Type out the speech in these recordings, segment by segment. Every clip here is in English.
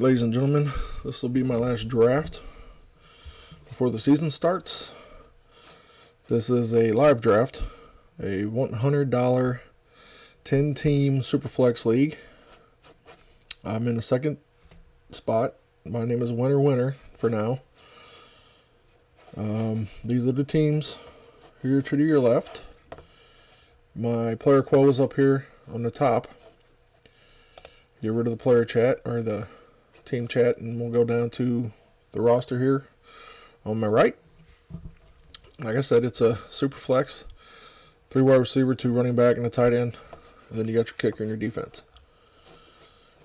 ladies and gentlemen, this will be my last draft before the season starts. This is a live draft, a $100 10-team Superflex league. I'm in the second spot. My name is Winner for now. These are the teams here to your left. My player quote is up here on the top. Get rid of the player chat or the team chat, and we'll go down to the roster here on my right. Like I said, it's a super flex, 3 wide receiver, 2 running back, and a tight end, and then you got your kicker and your defense.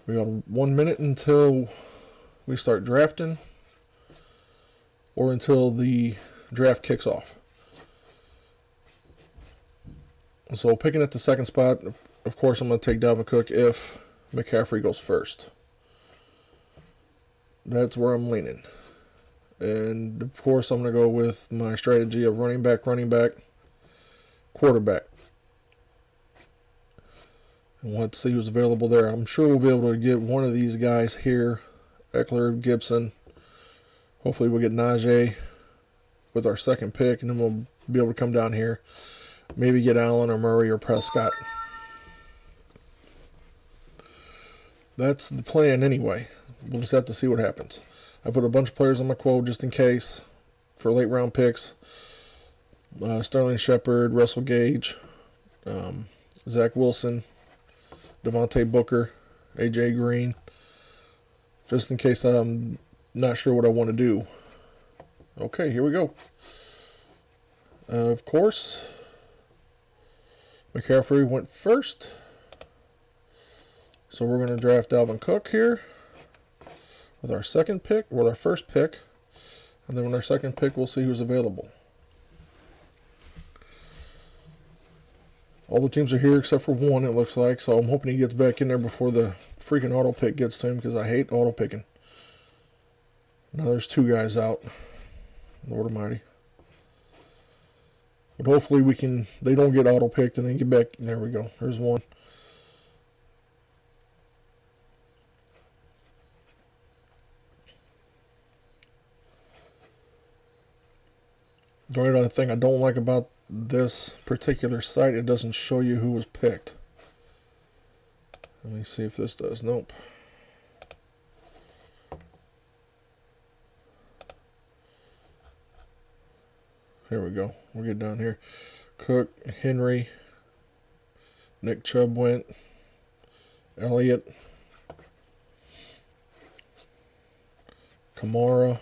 We got 1 minute until we start drafting, or until the draft kicks off. So picking at the second spot, of course, I'm going to take Dalvin Cook if McCaffrey goes first. That's where I'm leaning. And of course, I'm going to go with my strategy of running back, quarterback. And let's see who's available there. I'm sure we'll be able to get one of these guys here. Eckler, Gibson. Hopefully we'll get Najee with our second pick, and then we'll be able to come down here. Maybe get Allen or Murray or Prescott. That's the plan anyway. We'll just have to see what happens. I put a bunch of players on my quote just in case for late round picks. Sterling Shepard, Russell Gage, Zach Wilson, Devontae Booker, AJ Green. Just in case I'm not sure what I want to do. Okay, here we go. Of course, McCaffrey went first. So we're going to draft Dalvin Cook here with our second pick, with our first pick. And then with our second pick, we'll see who's available. All the teams are here except for one, it looks like. So I'm hoping he gets back in there before the freaking auto pick gets to him, because I hate auto picking. Now there's 2 guys out. Lord Almighty. But hopefully they don't get auto picked and then get back. There we go. There's one. The only other thing I don't like about this particular site, it doesn't show you who was picked. Let me see if this does. Nope. Here we go. We'll get down here. Cook, Henry, Nick Chubb went, Elliott, Kamara.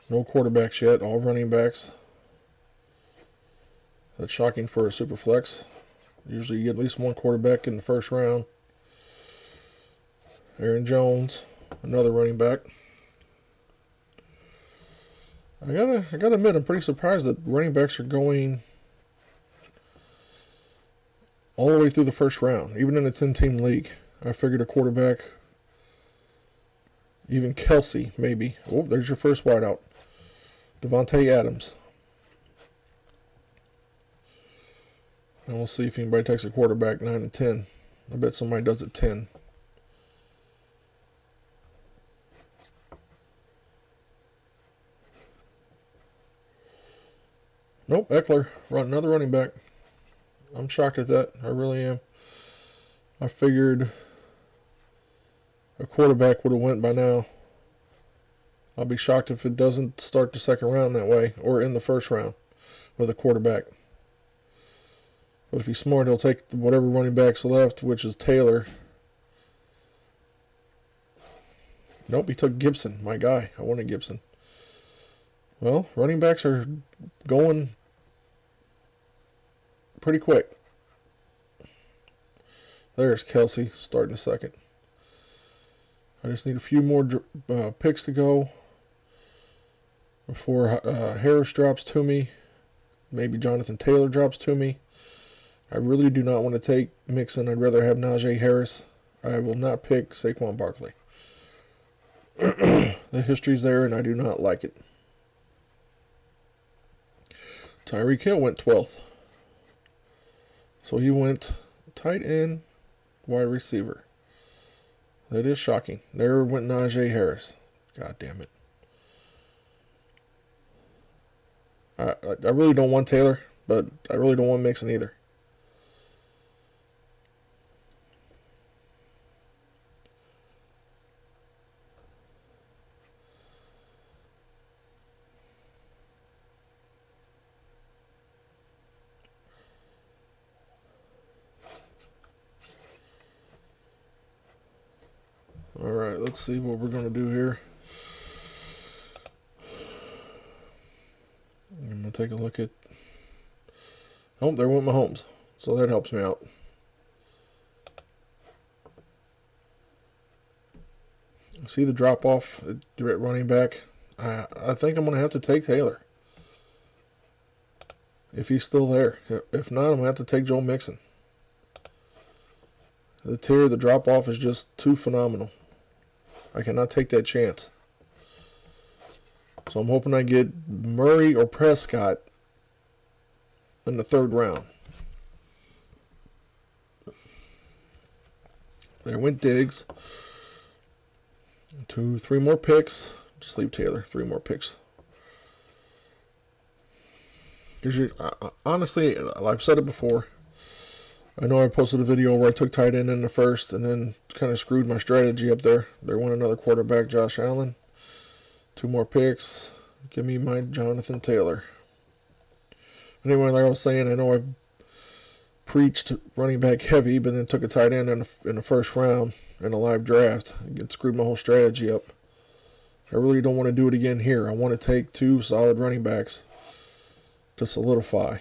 No quarterbacks yet, all running backs. That's shocking for a super flex. Usually you get at least one quarterback in the first round. Aaron Jones, another running back. I gotta admit, I'm pretty surprised that running backs are going all the way through the first round. Even in a 10-team league, I figured a quarterback, even Kelsey, maybe. Oh, there's your first wideout. Devontae Adams. And we'll see if anybody takes a quarterback 9 and 10. I bet somebody does at 10. Nope, Eckler, another running back. I'm shocked at that. I really am. I figured a quarterback would have went by now. I'll be shocked if it doesn't start the second round that way, or in the first round with a quarterback. But if he's smart, he'll take whatever running back's left, which is Taylor. Nope, he took Gibson, my guy. I wanted Gibson. Well, running backs are going pretty quick. There's Kelsey starting a second. I just need a few more picks to go before Harris drops to me. Maybe Jonathan Taylor drops to me. I really do not want to take Mixon. I'd rather have Najee Harris. I will not pick Saquon Barkley. The history's there, and I do not like it. Tyreek Hill went 12th. So he went tight end, wide receiver. That is shocking. There went Najee Harris. God damn it. I really don't want Taylor, but I really don't want Mixon either. Alright, let's see what we're going to do here. I'm going to take a look at... Oh, there went Mahomes. So that helps me out. See the drop off at running back? I think I'm going to have to take Taylor. If he's still there. If not, I'm going to have to take Joe Mixon. The drop off is just too phenomenal. I cannot take that chance. So I'm hoping I get Murray or Prescott in the 3rd round. There went Diggs. 3 more picks. Just leave Taylor. 3 more picks. Because honestly, I've said it before. I know I posted a video where I took tight end in the 1st and then kind of screwed my strategy up there. There went another quarterback, Josh Allen. 2 more picks. Give me my Jonathan Taylor. Anyway, like I was saying, I know I've preached running back heavy, but then took a tight end in the 1st round in a live draft. It screwed my whole strategy up. I really don't want to do it again here. I want to take 2 solid running backs to solidify.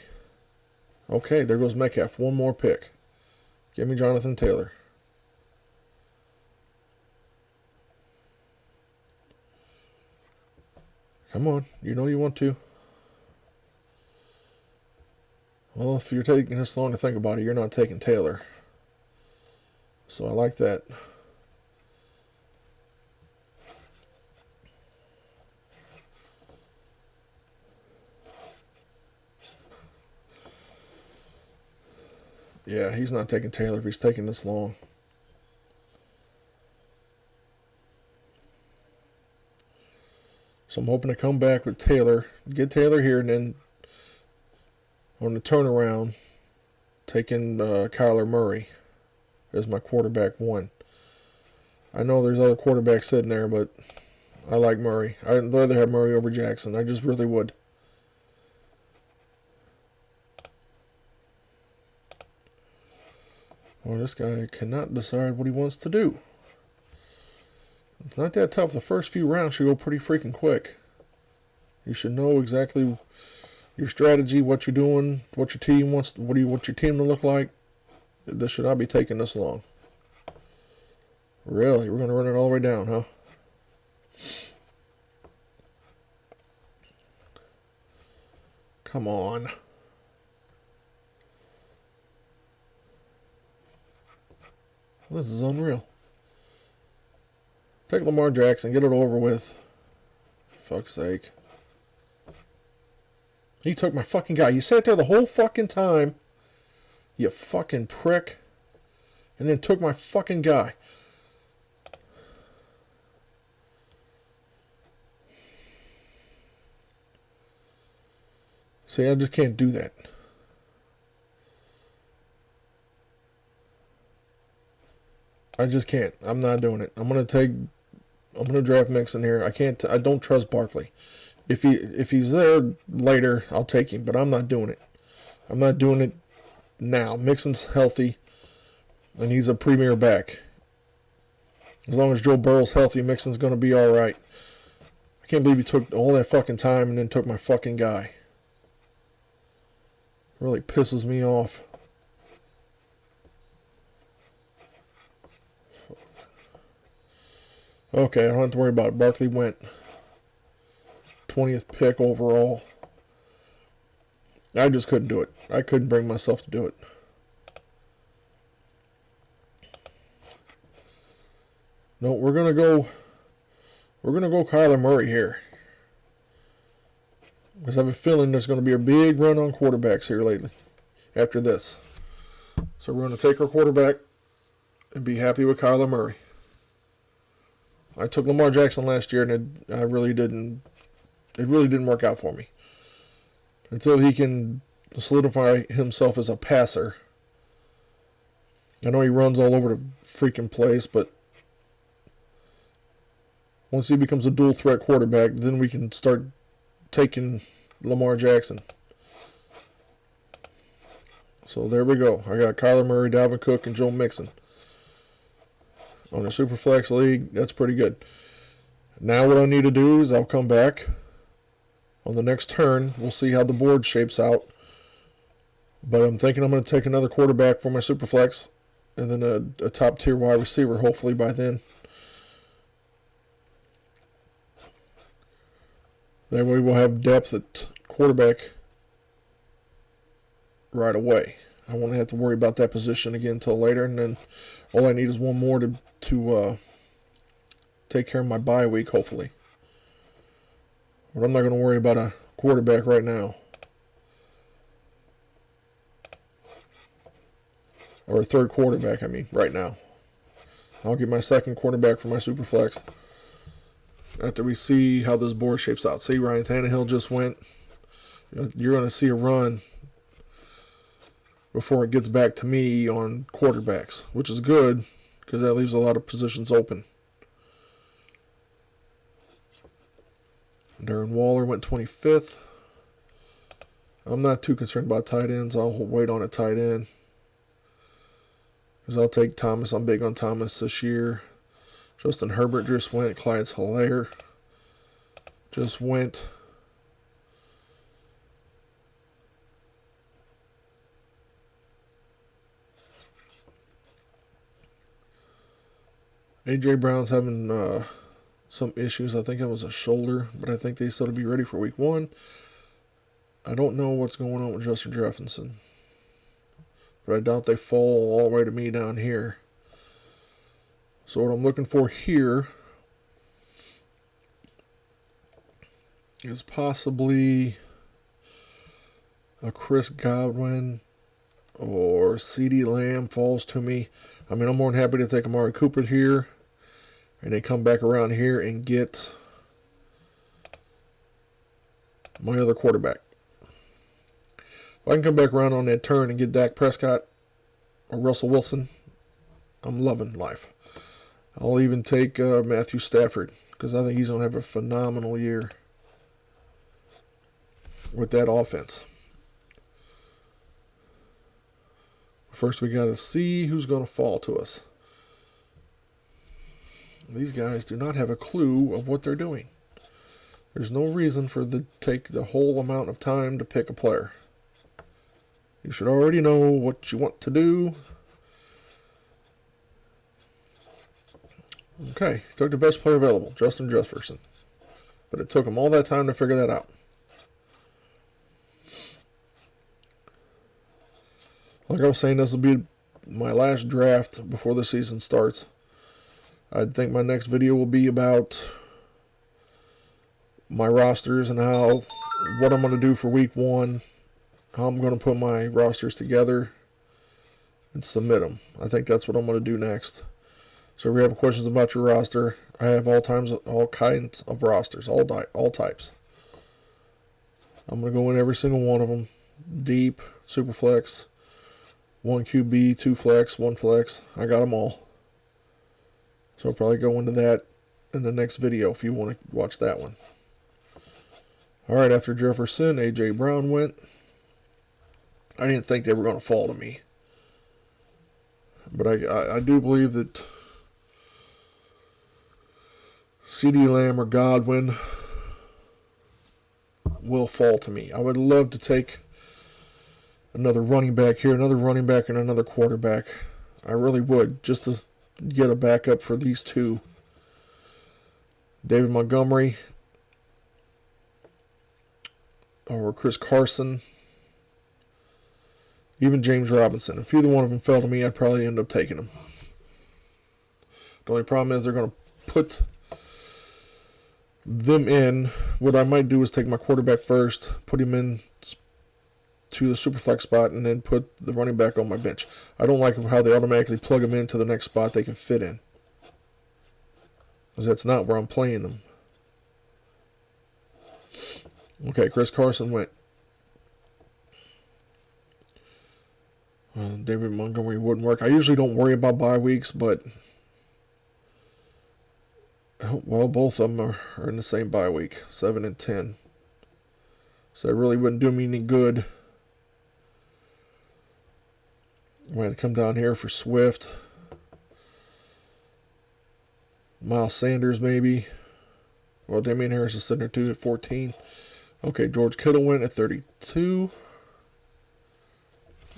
Okay, there goes Metcalf. 1 more pick. Give me Jonathan Taylor. Come on. You know you want to. Well, if you're taking this long to think about it, you're not taking Taylor. So I like that. Yeah, he's not taking Taylor if he's taking this long. So I'm hoping to come back with Taylor, get Taylor here, and then on the turnaround, taking Kyler Murray as my quarterback 1. I know there's other quarterbacks sitting there, but I like Murray. I'd rather have Murray over Jackson. I just really would. Well, this guy cannot decide what he wants to do. It's not that tough. The first few rounds should go pretty freaking quick. You should know exactly your strategy, what you're doing, what your team wants, what you want your team to look like. This should not be taking this long. Really? We're going to run it all the way down, huh? Come on. This is unreal. Take Lamar Jackson, get it over with. Fuck's sake. He took my fucking guy. You sat there the whole fucking time, you fucking prick, and then took my fucking guy. See, I just can't do that. I just can't. I'm not doing it. I'm gonna draft Mixon here. I don't trust Barkley. If he's there later, I'll take him, but I'm not doing it. I'm not doing it now. Mixon's healthy, and he's a premier back. As long as Joe Burrow's healthy, Mixon's gonna be all right. I can't believe he took all that fucking time and then took my fucking guy. Really pisses me off. Okay, I don't have to worry about it. Barkley went 20th pick overall. I just couldn't do it. I couldn't bring myself to do it. No, we're gonna go Kyler Murray here. Because I have a feeling there's going to be a big run on quarterbacks here lately. After this. So we're going to take our quarterback and be happy with Kyler Murray. I took Lamar Jackson last year, and it really didn't work out for me. Until he can solidify himself as a passer. I know he runs all over the freaking place, but once he becomes a dual threat quarterback, then we can start taking Lamar Jackson. So there we go. I got Kyler Murray, Dalvin Cook, and Joe Mixon. On a Superflex league, that's pretty good. Now what I need to do is I'll come back on the next turn. We'll see how the board shapes out. But I'm thinking I'm going to take another quarterback for my Superflex, and then a top-tier wide receiver, hopefully by then. That way we'll have depth at quarterback right away. I won't have to worry about that position again until later, and then all I need is one more to take care of my bye week, hopefully. But I'm not going to worry about a quarterback right now. Or a third quarterback, I mean, right now. I'll get my second quarterback for my Superflex after we see how this board shapes out. See, Ryan Tannehill just went. You're going to see a run before it gets back to me on quarterbacks, which is good because that leaves a lot of positions open. Darren Waller went 25th. I'm not too concerned about tight ends. I'll wait on a tight end because I'll take Thomas. I'm big on Thomas this year. Justin Herbert just went. Clyde's Hilaire just went. A.J. Brown's having some issues. I think it was a shoulder, but I think they still to be ready for week 1. I don't know what's going on with Justin Jefferson, but I doubt they fall all the way to me down here. So what I'm looking for here is possibly a Chris Godwin or CeeDee Lamb falls to me. I mean, I'm more than happy to take Amari Cooper here and then come back around here and get my other quarterback. If I can come back around on that turn and get Dak Prescott or Russell Wilson, I'm loving life. I'll even take Matthew Stafford because I think he's going to have a phenomenal year with that offense. First, we got to see who's going to fall to us. These guys do not have a clue of what they're doing. There's no reason for them to take the whole amount of time to pick a player. You should already know what you want to do. Okay, took the best player available, Justin Jefferson. But it took him all that time to figure that out. Like I was saying, this will be my last draft before the season starts. I think my next video will be about my rosters and what I'm going to do for week 1, how I'm going to put my rosters together and submit them. I think that's what I'm going to do next. So if you have questions about your roster, I have all kinds of rosters, all types. I'm going to go in every single one of them. Deep, Superflex, 1 QB, 2 flex, 1 flex. I got them all. So I'll probably go into that in the next video if you want to watch that one. Alright, after Jefferson, A.J. Brown went. I didn't think they were going to fall to me. But I do believe that CeeDee Lamb or Godwin will fall to me. I would love to take another running back here, another running back, and another quarterback. I really would, just to get a backup for these two. David Montgomery or Chris Carson. Even James Robinson. If either one of them fell to me, I'd probably end up taking them. The only problem is they're going to put them in. What I might do is take my quarterback first, put him in to the Superflex spot, and then put the running back on my bench. I don't like how they automatically plug them into the next spot they can fit in. because that's not where I'm playing them. Okay, Chris Carson went. David Montgomery wouldn't work. I usually don't worry about bye weeks, but well, both of them are in the same bye week, 7 and 10. So it really wouldn't do me any good. I'm going to come down here for Swift. Miles Sanders, maybe. Well, Damian Harris is sitting there too at 14. Okay, George Kittle went at 32.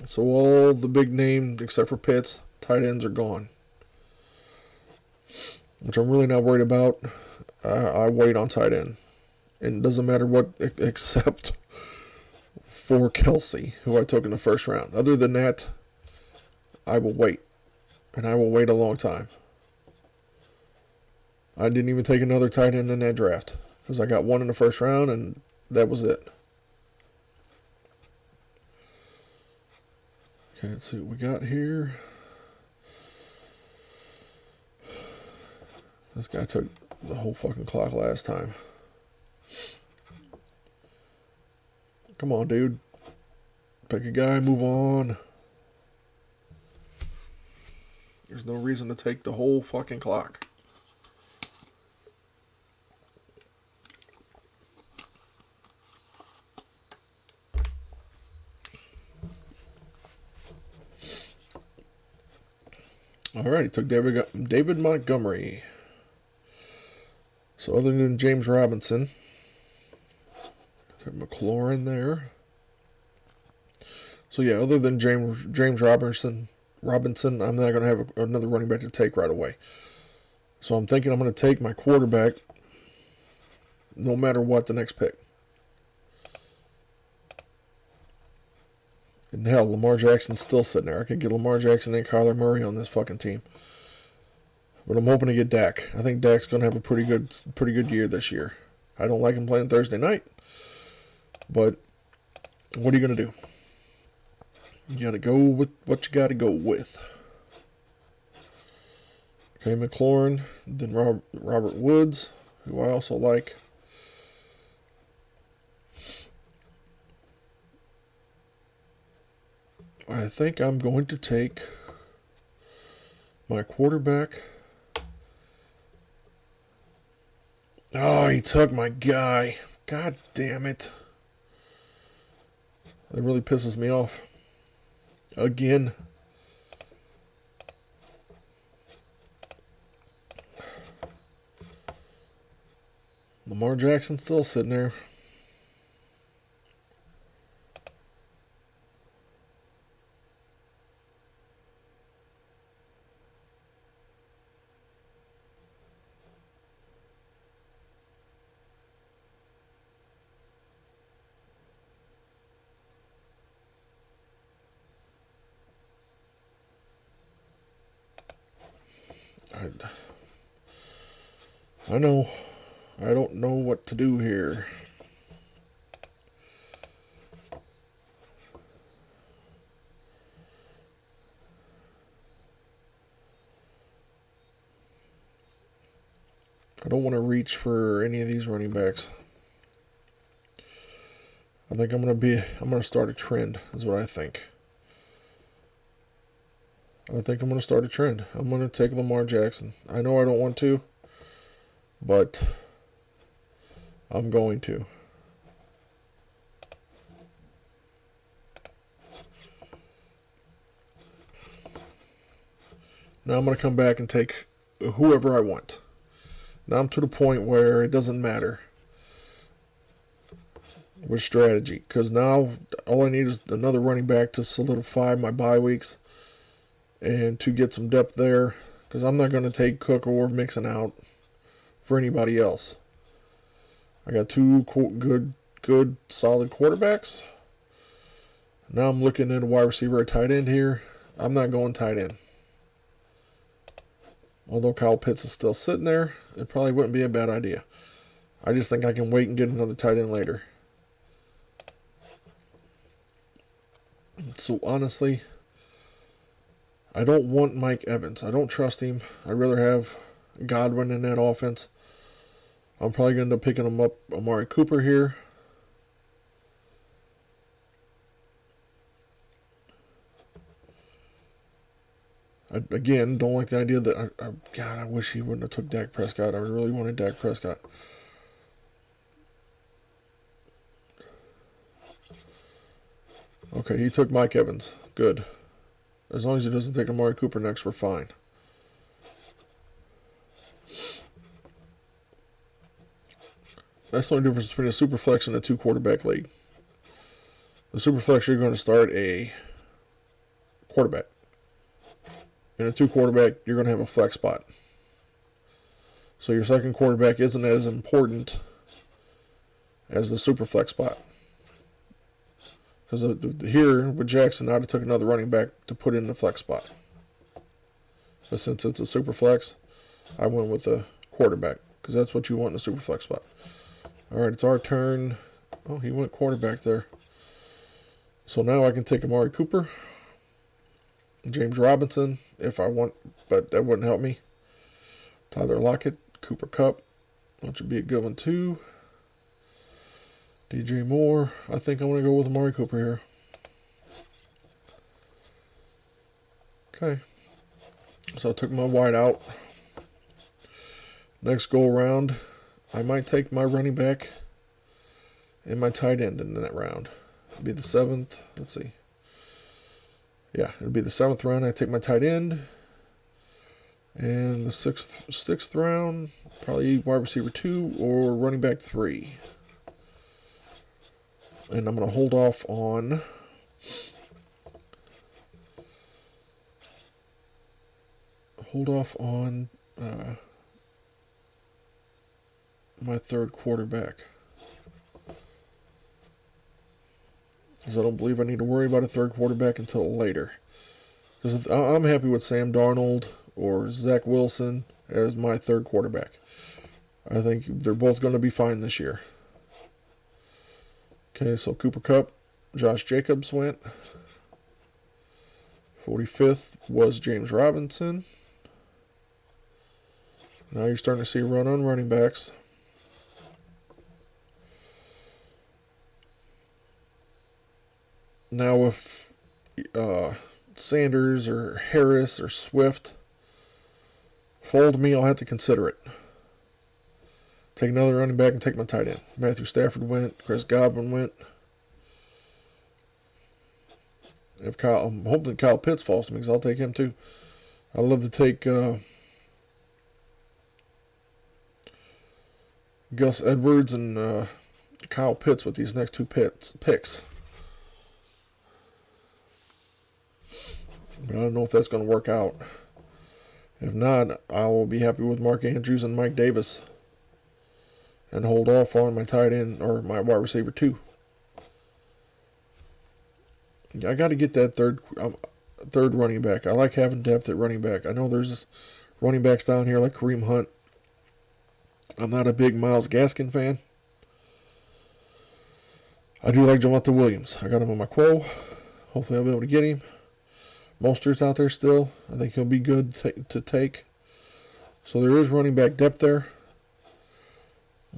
So all the big names, except for Pitts, tight ends are gone. Which I'm really not worried about. I wait on tight end. And it doesn't matter what, except for Kelsey, who I took in the first round. Other than that, I will wait. And I will wait a long time. I didn't even take another tight end in that draft. Because I got one in the first round, and that was it. Okay, let's see what we got here. This guy took the whole fucking clock last time. Come on, dude. Pick a guy, move on. There's no reason to take the whole fucking clock. Alright, he took David Montgomery. So other than James Robinson, took McLaurin there. So yeah, other than James Robinson, I'm not going to have another running back to take right away. So I'm thinking I'm going to take my quarterback no matter what the next pick. And hell, Lamar Jackson's still sitting there. I could get Lamar Jackson and Kyler Murray on this fucking team. But I'm hoping to get Dak. I think Dak's going to have a pretty good year this year. I don't like him playing Thursday night. But what are you going to do? You got to go with what you got to go with. Okay, McLaurin. Then Robert Woods, who I also like. I think I'm going to take my quarterback. Oh, he took my guy. God damn it. That really pisses me off. Again. Lamar Jackson's still sitting there. I know. I don't know what to do here. I don't want to reach for any of these running backs. I think I'm gonna start a trend, is what I think. I think I'm gonna start a trend. I'm gonna take Lamar Jackson. I know I don't want to, but I'm going to. Now I'm going to come back and take whoever I want. Now I'm to the point where it doesn't matter which strategy. Because now all I need is another running back to solidify my bye weeks and to get some depth there. Because I'm not going to take Cook or Mixon out for anybody else. I got two good, solid quarterbacks. Now I'm looking at a wide receiver or tight end here. I'm not going tight end. Although Kyle Pitts is still sitting there, it probably wouldn't be a bad idea. I just think I can wait and get another tight end later. So honestly, I don't want Mike Evans. I don't trust him. I'd rather have Godwin in that offense. I'm probably going to end up picking him up Amari Cooper here. Again, don't like the idea that God, I wish he wouldn't have took Dak Prescott. I really wanted Dak Prescott. Okay, he took Mike Evans. Good. As long as he doesn't take Amari Cooper next, we're fine. That's the only difference between a Superflex and a 2-quarterback league. The Superflex, you're going to start a quarterback. In a 2-quarterback, you're going to have a flex spot. So your second quarterback isn't as important as the Superflex spot. Because here with Jackson, I'd have took another running back to put in the flex spot. But since it's a Superflex, I went with a quarterback. Because that's what you want in a Superflex spot. Alright, it's our turn. Oh, he went quarterback there. So now I can take Amari Cooper. James Robinson, if I want, but that wouldn't help me. Tyler Lockett, Cooper Kupp, which would be a good one too. DJ Moore, I think I'm going to go with Amari Cooper here. Okay. So I took my wide out. Next go around, I might take my running back and my tight end in that round. It'll be the 7th. Let's see. Yeah, it'll be the 7th round. I take my tight end. And the sixth round, probably wide receiver 2 or running back 3. And I'm going to hold off on my third quarterback. Because I don't believe I need to worry about a third quarterback until later. Because I'm happy with Sam Darnold or Zach Wilson as my third quarterback. I think they're both going to be fine this year. Okay, so Cooper Kupp, Josh Jacobs went. 45th was James Robinson. Now you're starting to see a run on running backs. Now if Sanders or Harris or Swift fold me, I'll have to consider it. Take another running back and take my tight end. Matthew Stafford went. Chris Godwin went. I'm hoping Kyle Pitts falls to me because I'll take him too. I love to take Gus Edwards and Kyle Pitts with these next 2 picks. But I don't know if that's going to work out. If not, I will be happy with Mark Andrews and Mike Davis. And hold off on my tight end or my wide receiver 2. I got to get that third running back. I like having depth at running back. I know there's running backs down here like Kareem Hunt. I'm not a big Myles Gaskin fan. I do like Javonte Williams. I got him on my quo. Hopefully I'll be able to get him. Mostert's out there still. I think he'll be good to take. So there is running back depth there.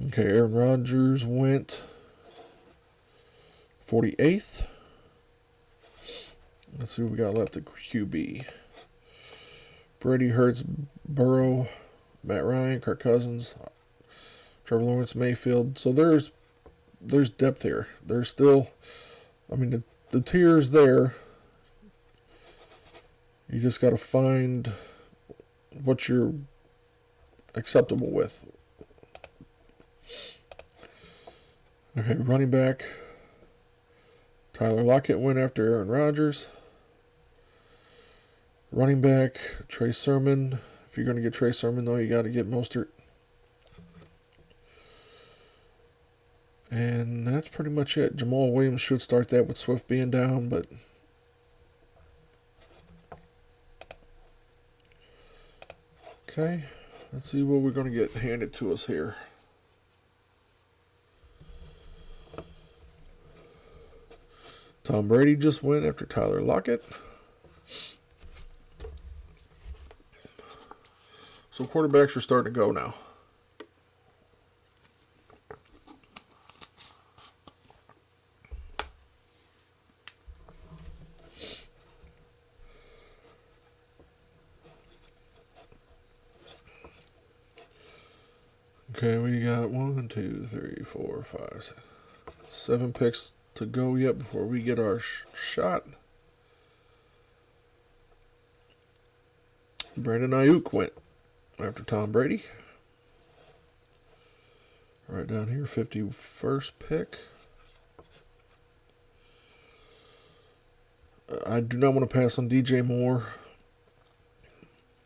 Okay, Aaron Rodgers went 48th. Let's see what we got left at QB. Brady, Hurts, Burrow, Matt Ryan, Kirk Cousins, Trevor Lawrence, Mayfield. So there's depth here. There's still, I mean, the tier is there. You just got to find what you're acceptable with. Okay, running back. Tyler Lockett went after Aaron Rodgers. Running back, Trey Sermon. If you're going to get Trey Sermon, though, you got to get Mostert. And that's pretty much it. Jamal Williams should start that with Swift being down, but okay, let's see what we're going to get handed to us here. Tom Brady just went after Tyler Lockett. So quarterbacks are starting to go now. Okay, we got 1, 2, 3, 4, 5, 6, 7 picks to go yet before we get our shot. Brandon Ayuk went after Tom Brady. Right down here, 51st pick. I do not want to pass on DJ Moore.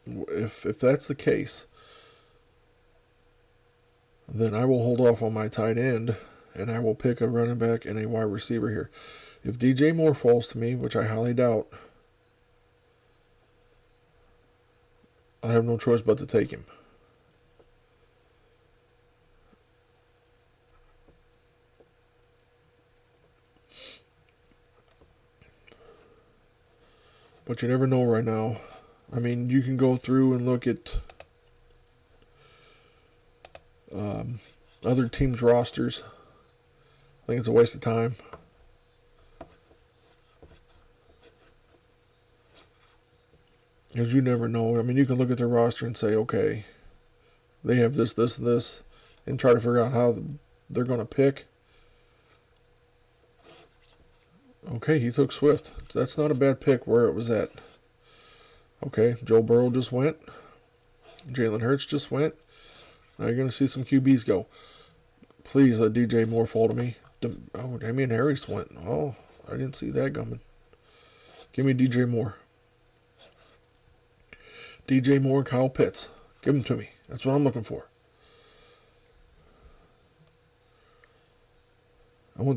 If that's the case, then I will hold off on my tight end, and I will pick a running back and a wide receiver here. If DJ Moore falls to me, which I highly doubt, I have no choice but to take him. But you never know right now. I mean, you can go through and look at other teams' rosters. I think it's a waste of time. Because you never know. I mean, you can look at their roster and say, okay, they have this, this, and this, and try to figure out how they're going to pick. Okay, he took Swift. That's not a bad pick where it was at. Okay, Joe Burrow just went. Jalen Hurts just went. Now you're going to see some QBs go. Please let DJ Moore fall to me. Oh, Damian Harris went. Oh, I didn't see that coming. Give me DJ Moore. DJ Moore and Kyle Pitts. Give them to me. That's what I'm looking for. I'll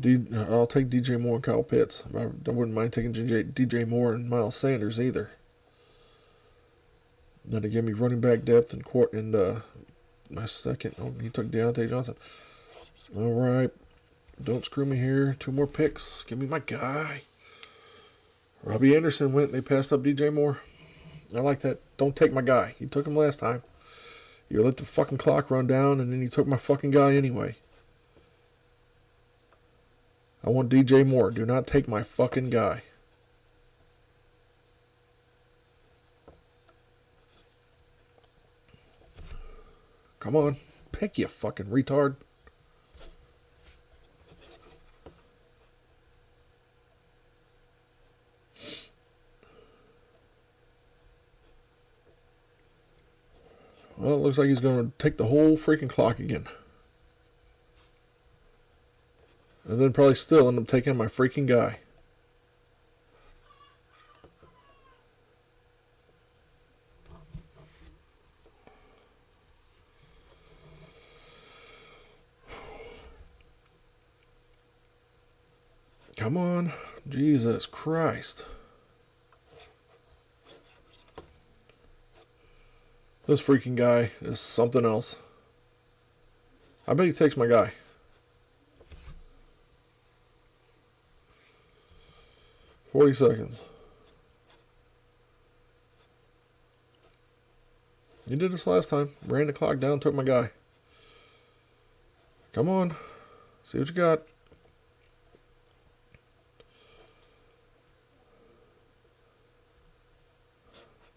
take DJ Moore and Kyle Pitts. I wouldn't mind taking DJ Moore and Miles Sanders either. Then to give me running back depth and my second. Oh, he took Deontay Johnson. All right. Don't screw me here. 2 more picks. Give me my guy. Robbie Anderson went. They passed up DJ Moore. I like that. Don't take my guy. You took him last time. You let the fucking clock run down, and then you took my fucking guy anyway. I want DJ Moore. Do not take my fucking guy. Come on. Pick, you fucking retard. Well, it looks like he's going to take the whole freaking clock again. And then probably still end up taking my freaking guy. Come on. Jesus Christ. This freaking guy is something else. I bet he takes my guy. $40 seconds. You did this last time. Ran the clock down, took my guy. Come on. See what you got.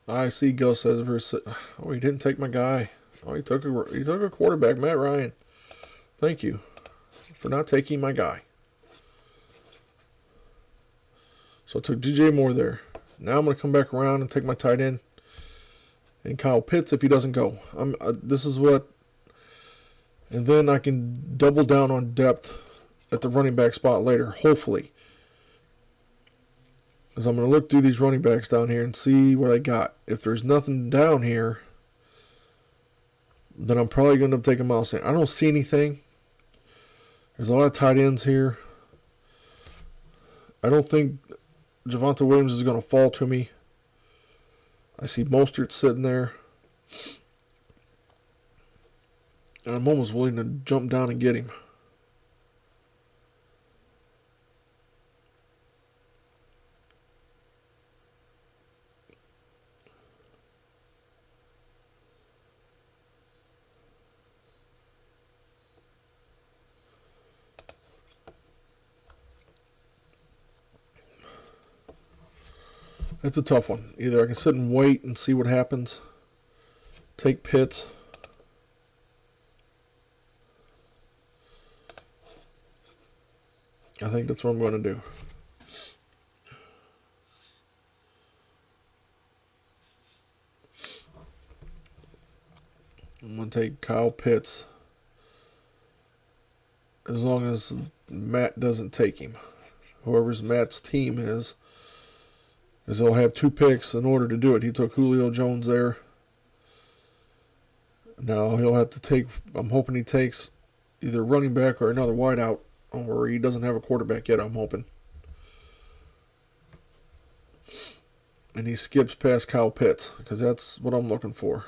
I see Gus says, oh, he didn't take my guy. Oh, he took a quarterback, Matt Ryan. Thank you for not taking my guy. So I took DJ Moore there. Now I'm going to come back around and take my tight end and Kyle Pitts if he doesn't go. This is what, and then I can double down on depth at the running back spot later, hopefully. Because I'm going to look through these running backs down here and see what I got. If there's nothing down here, then I'm probably going to take a Miles Sanders. I don't see anything. There's a lot of tight ends here. I don't think Javonte Williams is going to fall to me. I see Mostert sitting there. And I'm almost willing to jump down and get him. It's a tough one. Either I can sit and wait and see what happens, take Pitts. I think that's what I'm going to do. I'm going to take Kyle Pitts as long as Matt doesn't take him. Whoever's Matt's team is he'll have 2 picks in order to do it. He took Julio Jones there. Now he'll have to take, I'm hoping he takes either running back or another wideout, or he doesn't have a quarterback yet, I'm hoping. And he skips past Kyle Pitts, because that's what I'm looking for.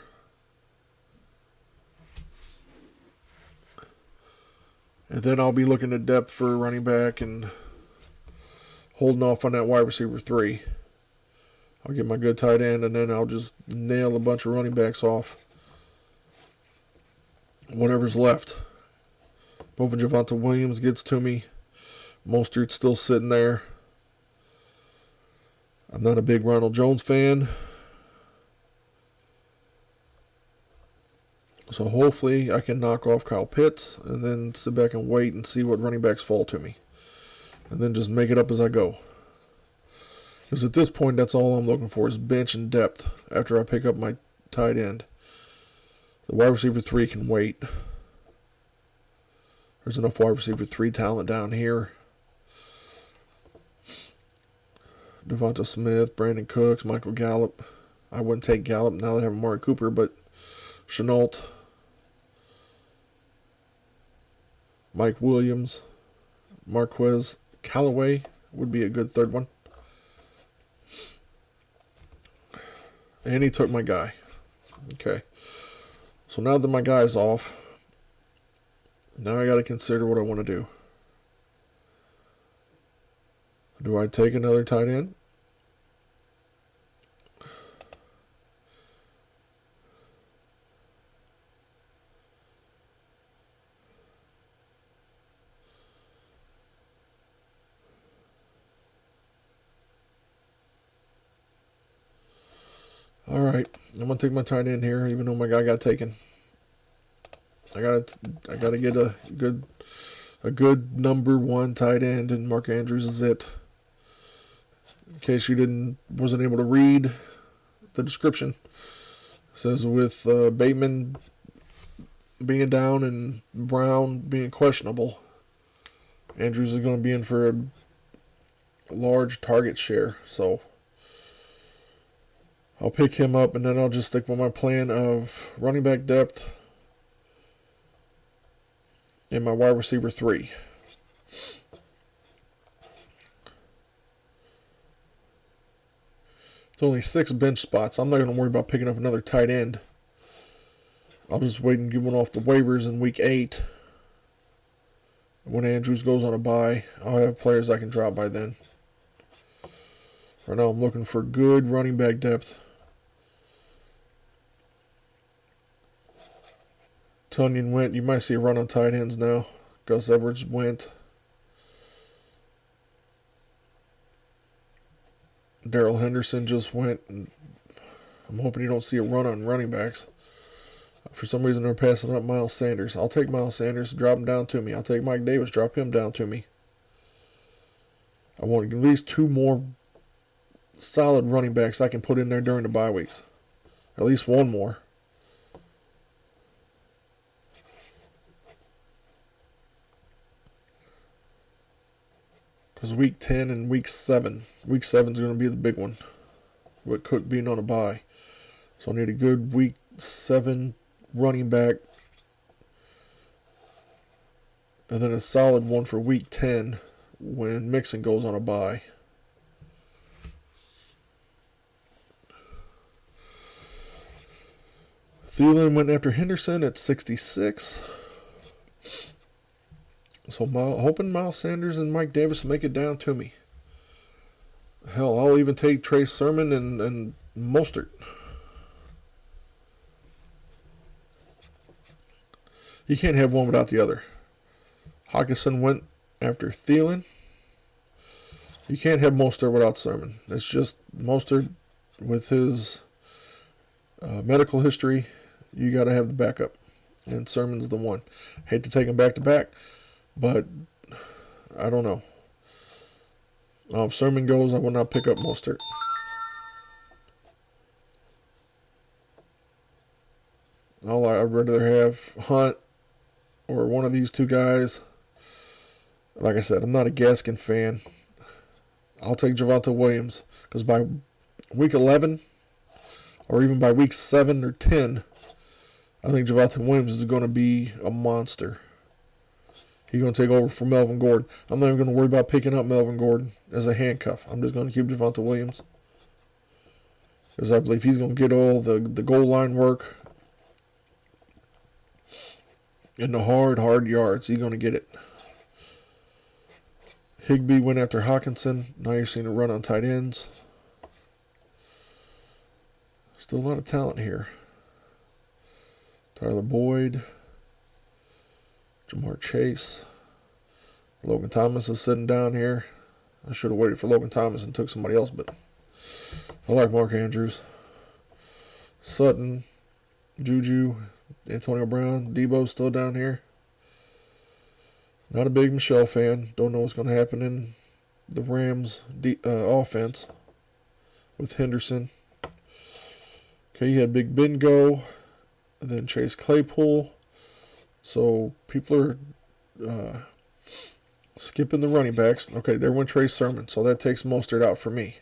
And then I'll be looking at depth for running back and holding off on that wide receiver 3. I'll get my good tight end, and then I'll just nail a bunch of running backs off. Whatever's left. Hoping Javonte Williams gets to me. Mostert's still sitting there. I'm not a big Ronald Jones fan. So hopefully I can knock off Kyle Pitts and then sit back and wait and see what running backs fall to me. And then just make it up as I go. Because at this point, that's all I'm looking for is bench and depth after I pick up my tight end. The wide receiver 3 can wait. There's enough wide receiver 3 talent down here. Devonta Smith, Brandon Cooks, Michael Gallup. I wouldn't take Gallup now that I have Amari Cooper, but Chenault, Mike Williams, Marquez Callaway would be a good third one. And he took my guy. Okay. So now that my guy's off, now I got to consider what I want to do. Do I take another tight end? All right, I'm gonna take my tight end here, even though my guy got taken. I gotta get a good number 1 tight end, and Mark Andrews is it. In case you wasn't able to read the description, it says with Bateman being down and Brown being questionable, Andrews is going to be in for a large target share. So I'll pick him up, and then I'll just stick with my plan of running back depth and my wide receiver 3. It's only 6 bench spots. I'm not going to worry about picking up another tight end. I'll just wait and get one off the waivers in week 8. When Andrews goes on a bye, I'll have players I can drop by then. Right now I'm looking for good running back depth. Tunyon went. You might see a run on tight ends now. Gus Edwards went. Darrell Henderson just went. And I'm hoping you don't see a run on running backs. For some reason, they're passing up Miles Sanders. I'll take Miles Sanders, drop him down to me. I'll take Mike Davis, drop him down to me. I want at least 2 more solid running backs I can put in there during the bye weeks. At least 1 more. Because week 10 and week 7. Week 7 is going to be the big one. With Cook being on a bye. So I need a good week 7 running back. And then a solid one for week 10 when Mixon goes on a bye. Thielen went after Henderson at 66. So hoping Miles Sanders and Mike Davis make it down to me. Hell, I'll even take Trey Sermon and Mostert. You can't have one without the other. Hawkinson went after Thielen. You can't have Mostert without Sermon. It's just Mostert with his medical history. You got to have the backup, and Sermon's the one. Hate to take him back to back, but I don't know. If Sermon goes, I will not pick up Mostert. I'd rather have Hunt or one of these two guys. Like I said, I'm not a Gaskin fan. I'll take Javonte Williams because by week 11 or even by week 7 or 10, I think Javonte Williams is going to be a monster. He's going to take over for Melvin Gordon. I'm not even going to worry about picking up Melvin Gordon as a handcuff. I'm just going to keep Javonte Williams because I believe he's going to get all the goal line work and the hard yards. He's going to get it. Higbee went after Hawkinson. Now you're seeing a run on tight ends. Still a lot of talent here. Tyler Boyd. Jamar Chase. Logan Thomas is sitting down here. I should have waited for Logan Thomas and took somebody else, but I like Mark Andrews. Sutton. Juju. Antonio Brown. Debo's still down here. Not a big Michelle fan. Don't know what's going to happen in the Rams offense with Henderson. Okay, you had Big Ben go, and then Chase Claypool. So people are skipping the running backs. Okay, there went Trey Sermon, so that takes Mostert out for me.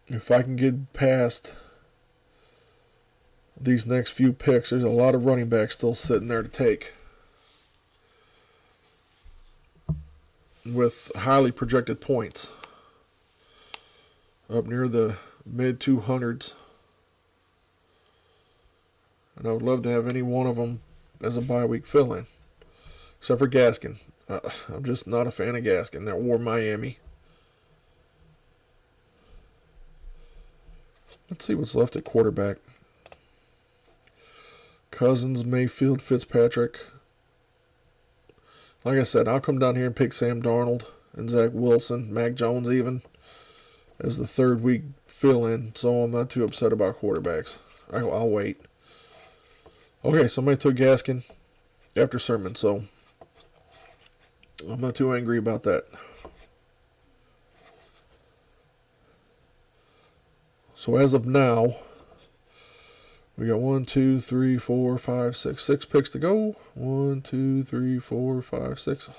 If I can get past these next few picks, there's a lot of running backs still sitting there to take with highly projected points up near the mid 200s, and I would love to have any one of them as a bye week fill-in, except for Gaskin. I'm just not a fan of Gaskin. That wore Miami. Let's see what's left at quarterback. Cousins, Mayfield, Fitzpatrick. Like I said, I'll come down here and pick Sam Darnold and Zach Wilson, Mac Jones even, as the third week fill-in, so I'm not too upset about quarterbacks. I'll wait. Okay, somebody took Gaskin after Sermon, so I'm not too angry about that. So as of now, we got 1, 2, 3, 4, 5, 6. 6 picks to go. 1, 2, 3, 4, 5, 6.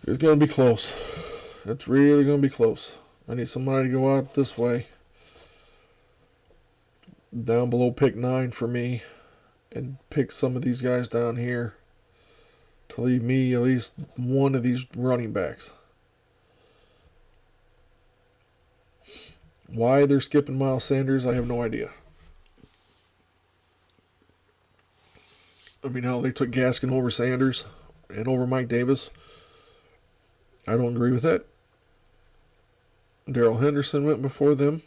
It's going to be close. It's really going to be close. I need somebody to go out this way. Down below pick 9 for me. And pick some of these guys down here to leave me at least one of these running backs. Why they're skipping Miles Sanders, I have no idea. I mean, how they took Gaskin over Sanders and over Mike Davis. I don't agree with that. Darrell Henderson went before them.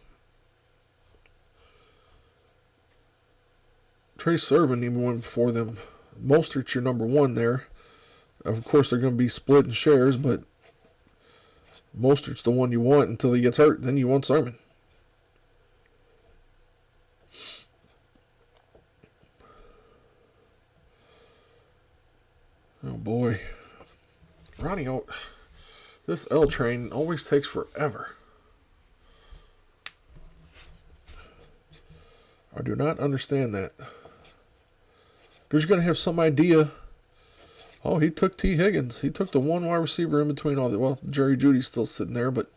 Trey Sermon even went before them. Mostert's your number one there. Of course, they're going to be split in shares, but Mostert's the one you want until he gets hurt. Then you want Sermon. Oh boy. Ronnie, this L train always takes forever. I do not understand that. Because you're going to have some idea. Oh, he took T. Higgins. He took the one wide receiver in between all the... Well, Jerry Jeudy's still sitting there, but...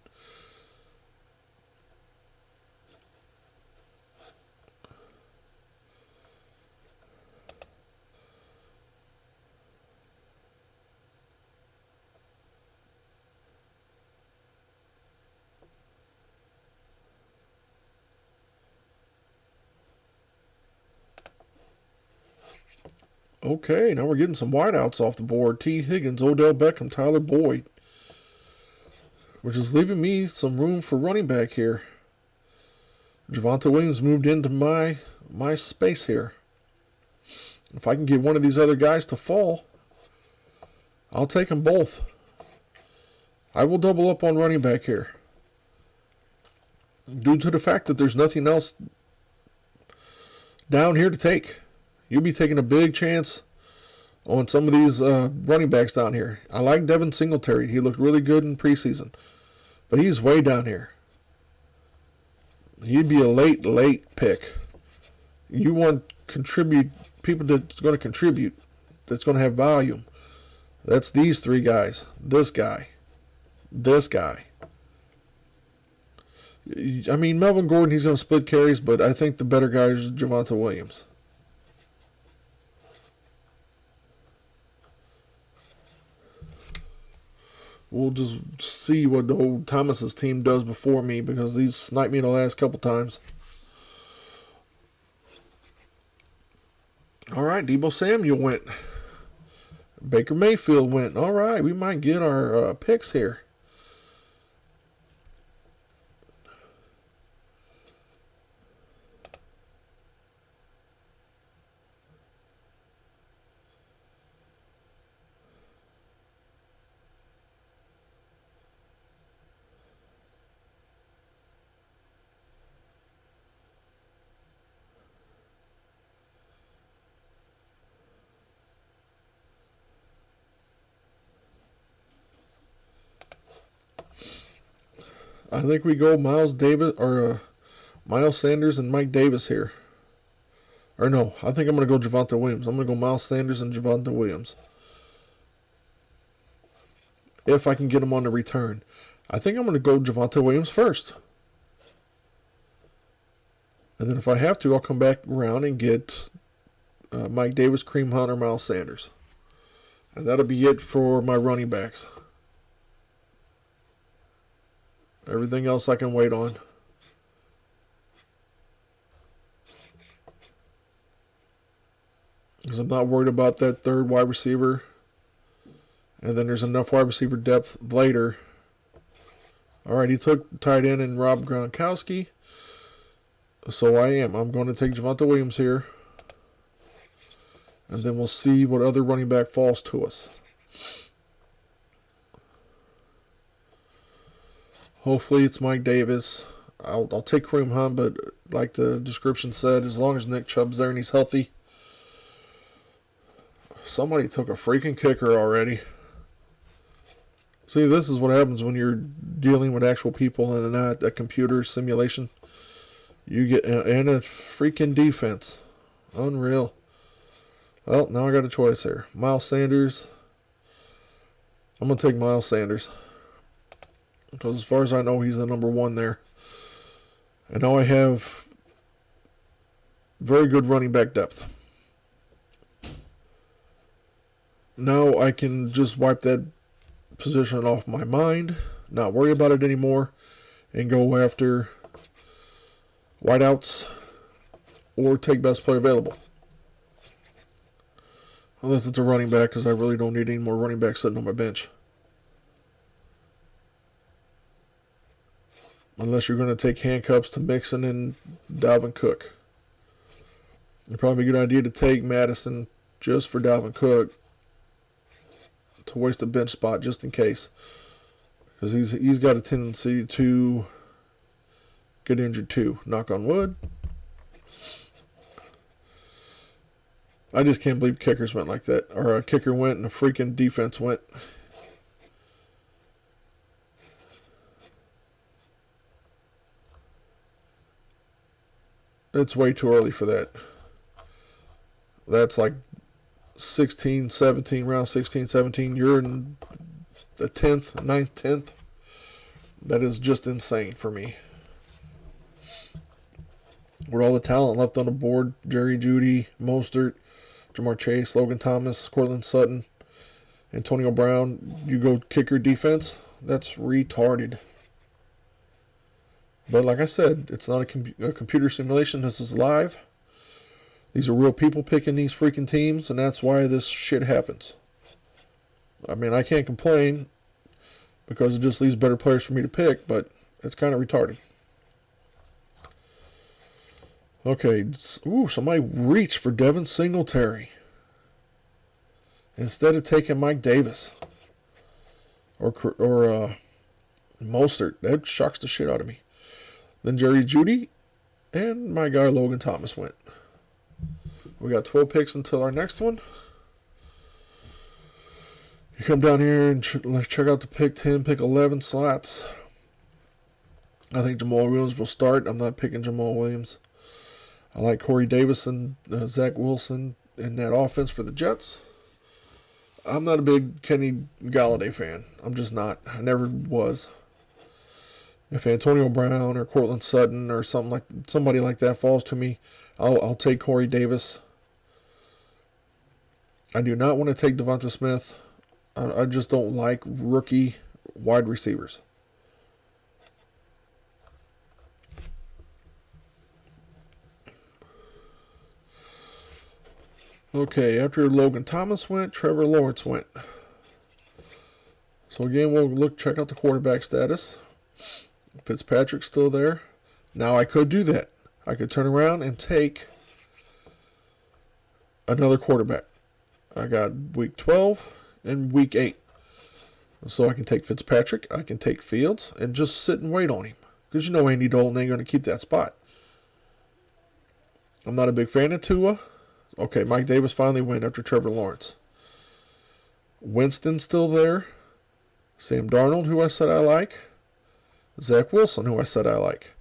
Okay, now we're getting some wideouts off the board. T. Higgins, Odell Beckham, Tyler Boyd. Which is leaving me some room for running back here. Javonte Williams moved into my space here. If I can get one of these other guys to fall, I'll take them both. I will double up on running back here. Due to the fact that there's nothing else down here to take. You'll be taking a big chance on some of these running backs down here. I like Devin Singletary. He looked really good in preseason. But he's way down here. He'd be a late pick. You want people that's going to contribute, that's going to have volume. That's these three guys. This guy. I mean, Melvin Gordon, he's going to split carries, but I think the better guy is Javonte Williams. We'll just see what the old Thomas's team does before me, because he's sniped me the last couple times. All right, Deebo Samuel went. Baker Mayfield went. All right, we might get our picks here. I think we go Miles Sanders and Mike Davis here. Or no, I think I'm going to go Javonte Williams. I'm going to go Miles Sanders and Javonte Williams. If I can get him on the return. I think I'm going to go Javonte Williams first. And then if I have to, I'll come back around and get Mike Davis, Kareem Hunt, or Miles Sanders. And that'll be it for my running backs. Everything else I can wait on. Because I'm not worried about that third wide receiver. And then there's enough wide receiver depth later. All right, he took tight end and Rob Gronkowski. So I'm going to take Javonte Williams here. And then we'll see what other running back falls to us. Hopefully it's Mike Davis. I'll take Kareem Hunt, but like the description said, as long as Nick Chubb's there and he's healthy. Somebody took a freaking kicker already. See, this is what happens when you're dealing with actual people and not a computer simulation. You get and a freaking defense. Unreal. Well, now I got a choice here. Miles Sanders. I'm going to take Miles Sanders. Because as far as I know, he's the number one there. And now I have very good running back depth. Now I can just wipe that position off my mind, not worry about it anymore, and go after wideouts or take best player available. Unless it's a running back, because I really don't need any more running backs sitting on my bench. Unless you're going to take handcuffs to Mixon and Dalvin Cook. It'd probably be a good idea to take Madison just for Dalvin Cook, to waste a bench spot just in case. Because he's got a tendency to get injured too. Knock on wood. I just can't believe kickers went like that. Or a kicker went and a freaking defense went. It's way too early for that. That's like 16, 17, round 16, 17. You're in the 10th, 9th, 10th. That is just insane for me. With all the talent left on the board, Jerry Jeudy, Mostert, Jamar Chase, Logan Thomas, Cortland Sutton, Antonio Brown, you go kicker defense, that's retarded. But like I said, it's not a computer simulation. This is live. These are real people picking these freaking teams, and that's why this shit happens. I mean, I can't complain because it just leaves better players for me to pick, but it's kind of retarded. Okay, ooh, somebody reached for Devin Singletary. instead of taking Mike Davis or Mostert. That shocks the shit out of me. Then Jerry Jeudy and my guy Logan Thomas went. We got 12 picks until our next one. You come down here and let's check out the pick 10, pick 11 slots. I think Jamal Williams will start. I'm not picking Jamal Williams. I like Corey Davis and Zach Wilson in that offense for the Jets. I'm not a big Kenny Galladay fan. I'm just not. I never was. If Antonio Brown or Cortland Sutton or somebody like that falls to me, I'll take Corey Davis. I do not want to take Devonta Smith. I just don't like rookie wide receivers. Okay, after Logan Thomas went, Trevor Lawrence went. So again, we'll check out the quarterback status. Fitzpatrick's still there. Now I could do that. I could turn around and take another quarterback. I got week 12 and week 8. So I can take Fitzpatrick, I can take Fields, and just sit and wait on him. Because you know Andy Dalton ain't going to keep that spot. I'm not a big fan of Tua. Okay, Mike Davis finally went after Trevor Lawrence. Winston's still there. Sam Darnold, who I said I like. Zach Wilson, who I said I like.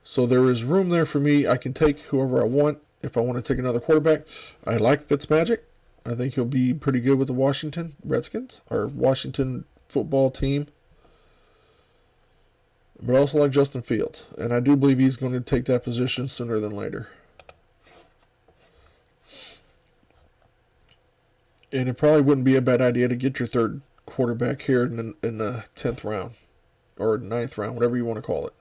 So there is room there for me. I can take whoever I want if I want to take another quarterback. I like Fitzmagic. I think he'll be pretty good with the Washington Redskins, or Washington football team. But I also like Justin Fields. And I do believe he's going to take that position sooner than later. And it probably wouldn't be a bad idea to get your third quarterback here in the 10th round. Or 9th round, whatever you want to call it.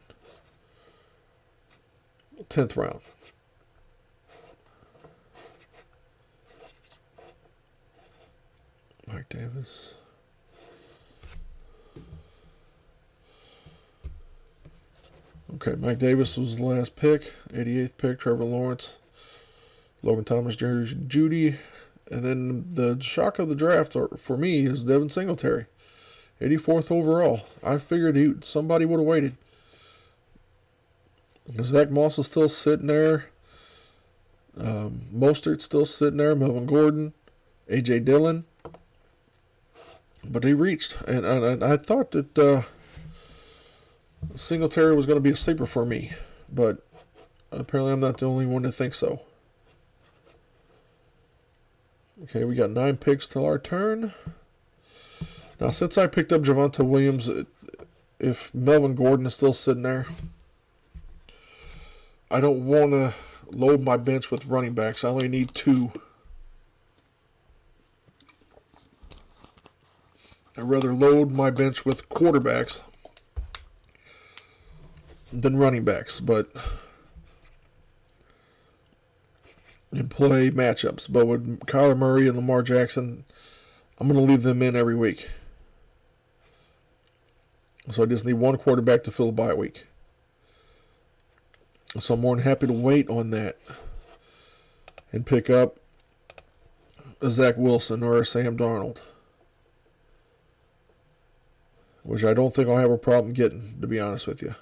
10th round. Mike Davis. Okay, Mike Davis was the last pick. 88th pick, Trevor Lawrence. Logan Thomas, Jerry Jeudy. And then the shock of the draft for me is Devin Singletary. 84th overall. I figured somebody would have waited. Zach Moss is still sitting there. Mostert's still sitting there. Melvin Gordon. A.J. Dillon. But he reached. And I thought that Singletary was going to be a sleeper for me. But apparently I'm not the only one to think so. Okay, we got 9 picks till our turn. Now, since I picked up Javonte Williams, if Melvin Gordon is still sitting there, I don't want to load my bench with running backs. I only need 2. I'd rather load my bench with quarterbacks than running backs, and play matchups. But with Kyler Murray and Lamar Jackson, I'm going to leave them in every week. So I just need one quarterback to fill the bye week. So I'm more than happy to wait on that and pick up a Zach Wilson or a Sam Darnold, which I don't think I'll have a problem getting, to be honest with you.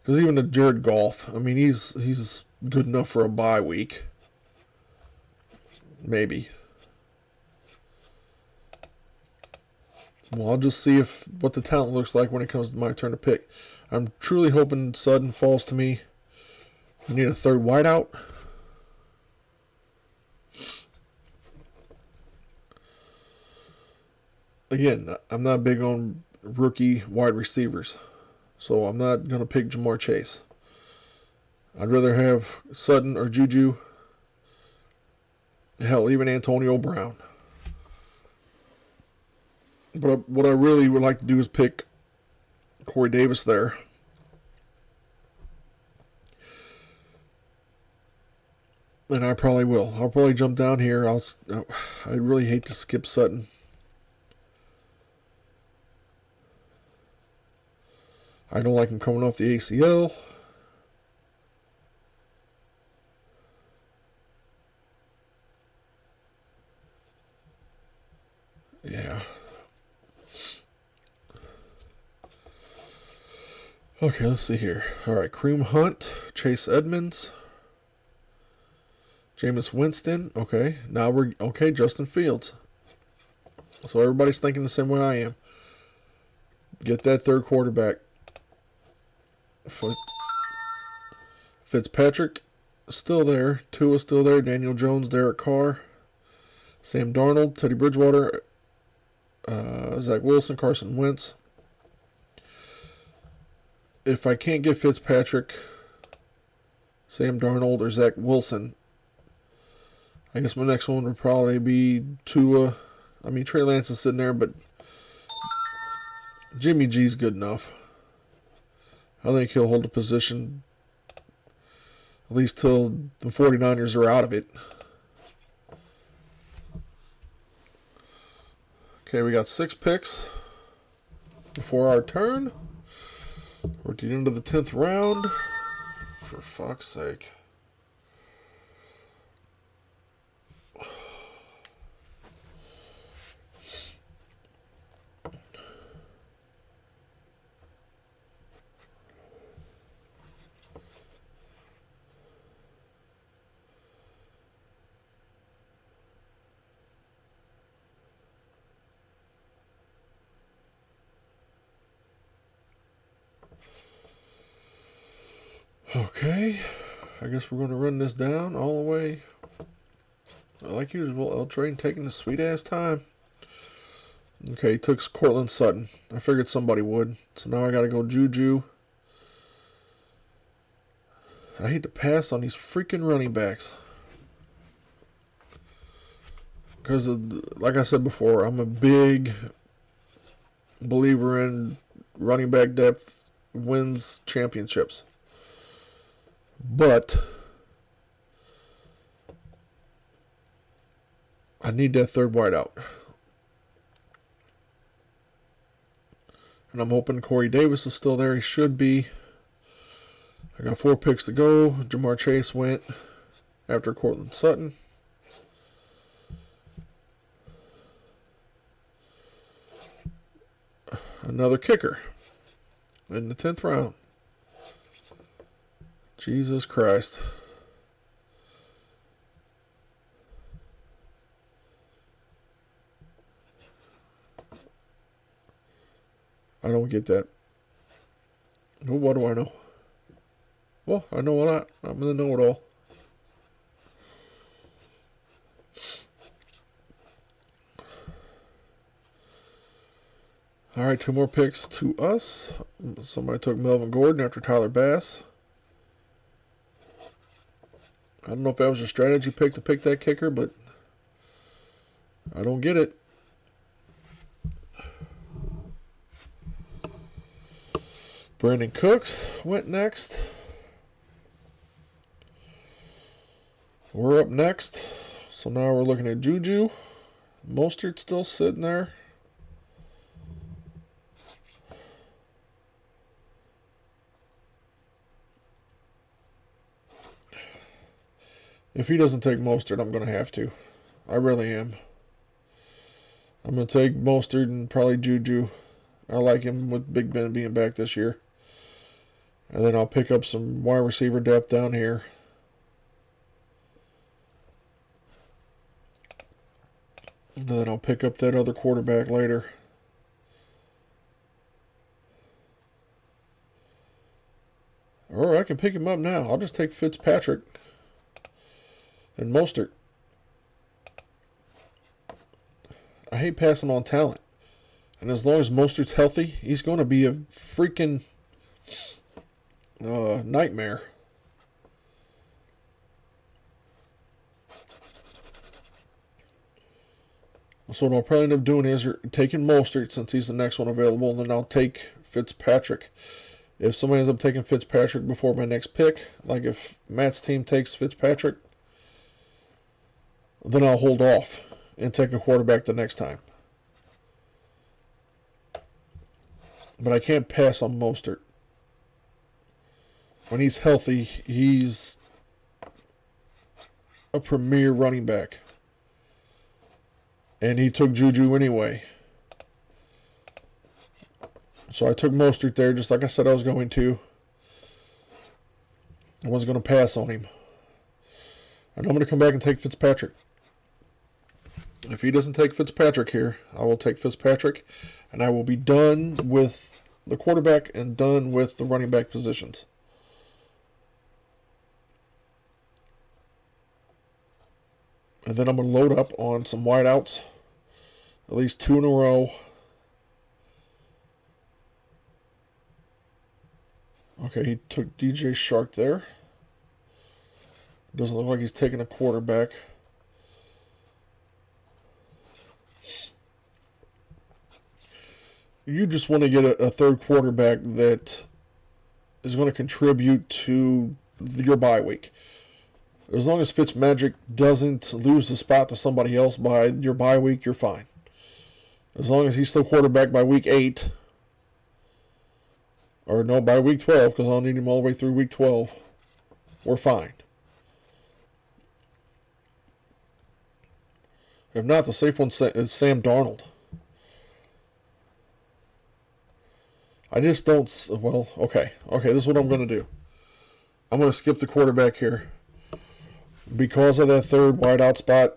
Because even the Jared Goff, I mean, he's good enough for a bye week. Maybe. Well, I'll just see what the talent looks like when it comes to my turn to pick. I'm truly hoping Sutton falls to me. I need a third wideout. Again, I'm not big on rookie wide receivers. So I'm not going to pick Jamar Chase. I'd rather have Sutton or Juju. Hell, even Antonio Brown. But what I really would like to do is pick Corey Davis there. And I probably will. I'll probably jump down here. I really hate to skip Sutton. I don't like him coming off the ACL. Yeah. Okay, let's see here. All right, Kareem Hunt, Chase Edmonds, Jameis Winston. Okay, now we're okay. Justin Fields. So everybody's thinking the same way I am. Get that third quarterback. Fitzpatrick still there. Tua still there. Daniel Jones, Derek Carr, Sam Darnold, Teddy Bridgewater, Zach Wilson, Carson Wentz. If I can't get Fitzpatrick, Sam Darnold, or Zach Wilson, I guess my next one would probably be Tua. I mean, Trey Lance is sitting there, but Jimmy G's good enough. I think he'll hold the position at least till the 49ers are out of it. Okay, we got 6 picks before our turn. We're at the end of the 10th round. For fuck's sake. Okay, I guess we're going to run this down all the way. Like usual, L Train taking the sweet ass time. Okay, he took Cortland Sutton. I figured somebody would. So now I got to go Juju. I hate to pass on these freaking running backs. Because, like I said before, I'm a big believer in running back depth wins championships. But I need that third wideout. And I'm hoping Corey Davis is still there. He should be. I got 4 picks to go. Jamar Chase went after Cortland Sutton. Another kicker in the 10th round. Jesus Christ. I don't get that. What do I know? Well, I know a lot. I'm going to know it all. All right, 2 more picks to us. Somebody took Melvin Gordon after Tyler Bass. I don't know if that was a strategy pick to pick that kicker, but I don't get it. Brandon Cooks went next. We're up next. So now we're looking at Juju. Mostert's still sitting there. If he doesn't take Mostert, I'm going to have to. I really am. I'm going to take Mostert and probably Juju. I like him with Big Ben being back this year. And then I'll pick up some wide receiver depth down here. And then I'll pick up that other quarterback later. Or I can pick him up now. I'll just take Fitzpatrick and Mostert. I hate passing on talent. And as long as Mostert's healthy, he's going to be a freaking nightmare. So what I'll probably end up doing is taking Mostert since he's the next one available, and then I'll take Fitzpatrick. If somebody ends up taking Fitzpatrick before my next pick, like if Matt's team takes Fitzpatrick, then I'll hold off and take a quarterback the next time. But I can't pass on Mostert. When he's healthy, he's a premier running back. And he took Juju anyway. So I took Mostert there, just like I said I was going to. I wasn't going to pass on him. And I'm going to come back and take Fitzpatrick. If he doesn't take Fitzpatrick here, I will take Fitzpatrick. And I will be done with the quarterback and done with the running back positions. And then I'm going to load up on some wideouts. At least 2 in a row. Okay, he took DJ Shark there. Doesn't look like he's taking a quarterback. You just want to get a third quarterback that is going to contribute to your bye week. As long as Fitzmagic doesn't lose the spot to somebody else by your bye week, you're fine. As long as he's still quarterback by week 8, or no, by week 12, because I'll need him all the way through week 12, we're fine. If not, the safe one is Sam Darnold. I just don't, well, okay, this is what I'm going to do. I'm going to skip the quarterback here. Because of that third wideout spot,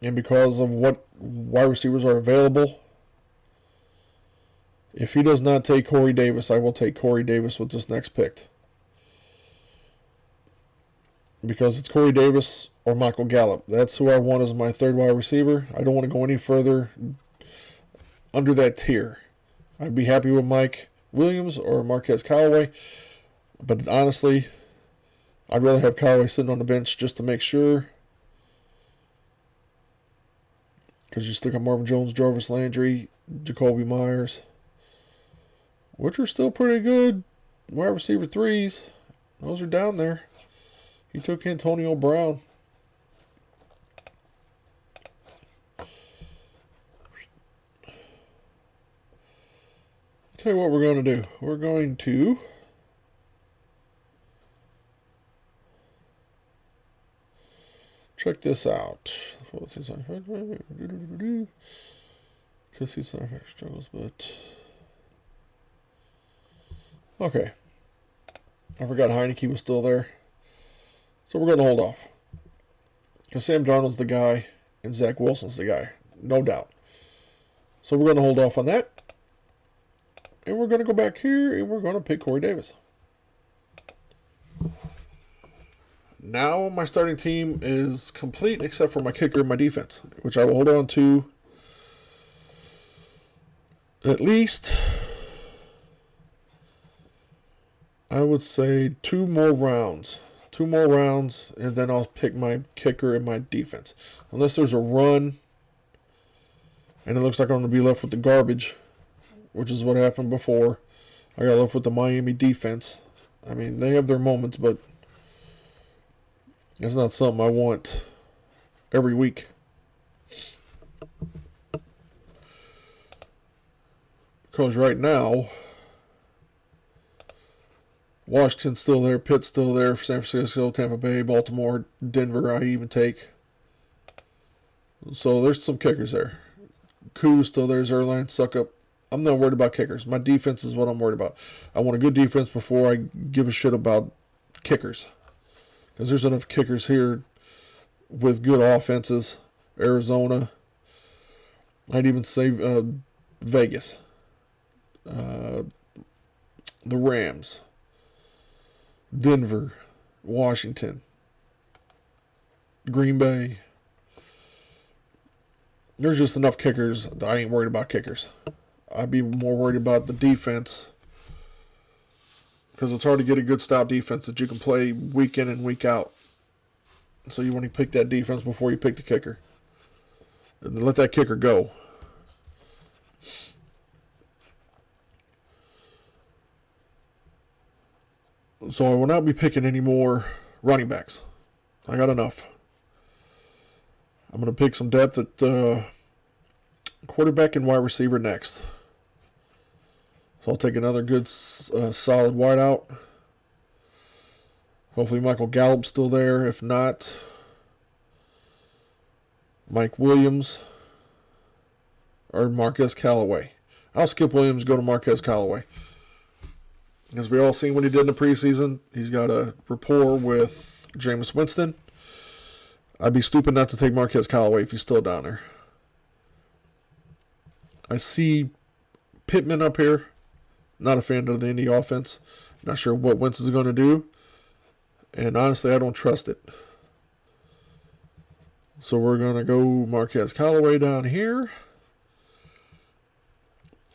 and because of what wide receivers are available, if he does not take Corey Davis, I will take Corey Davis with this next pick. Because it's Corey Davis or Michael Gallup. That's who I want as my third wide receiver. I don't want to go any further under that tier. I'd be happy with Mike Williams or Marquez Callaway, but honestly, I'd rather have Callaway sitting on the bench just to make sure. Because you stick on Marvin Jones, Jarvis Landry, Jacoby Myers, which are still pretty good wide receiver 3s. Those are down there. He took Antonio Brown. Tell you what we're going to do. We're going to check this out. Because he's not struggles, but okay. I forgot Heineke was still there. So we're going to hold off. Because Sam Darnold's the guy and Zach Wilson's the guy. No doubt. So we're going to hold off on that. And we're going to go back here and we're going to pick Corey Davis. Now my starting team is complete except for my kicker and my defense, which I will hold on to at least, I would say, 2 more rounds. 2 more rounds, and then I'll pick my kicker and my defense. Unless there's a run, and it looks like I'm going to be left with the garbage, which is what happened before. I got left with the Miami defense. I mean, they have their moments, but it's not something I want every week. Because right now, Washington's still there, Pitt's still there, San Francisco, Tampa Bay, Baltimore, Denver, I even take. So there's some kickers there. Koo's still there, Zerline, Suckup. I'm not worried about kickers. My defense is what I'm worried about. I want a good defense before I give a shit about kickers. Because there's enough kickers here with good offenses. Arizona. I'd even say Vegas. The Rams. Denver. Washington. Green Bay. There's just enough kickers. I ain't worried about kickers. I'd be more worried about the defense. Because it's hard to get a good stout defense that you can play week in and week out. So you want to pick that defense before you pick the kicker. And let that kicker go. So I will not be picking any more running backs. I got enough. I'm going to pick some depth at quarterback and wide receiver next. So I'll take another good, solid wideout. Hopefully Michael Gallup's still there. If not, Mike Williams. or Marquez Callaway. I'll skip Williams, go to Marquez Callaway. As we all seen what he did in the preseason, he's got a rapport with Jameis Winston. I'd be stupid not to take Marquez Callaway if he's still down there. I see Pittman up here. Not a fan of the Indy offense. Not sure what Wentz is going to do. And honestly, I don't trust it. So we're going to go Marquez Callaway down here.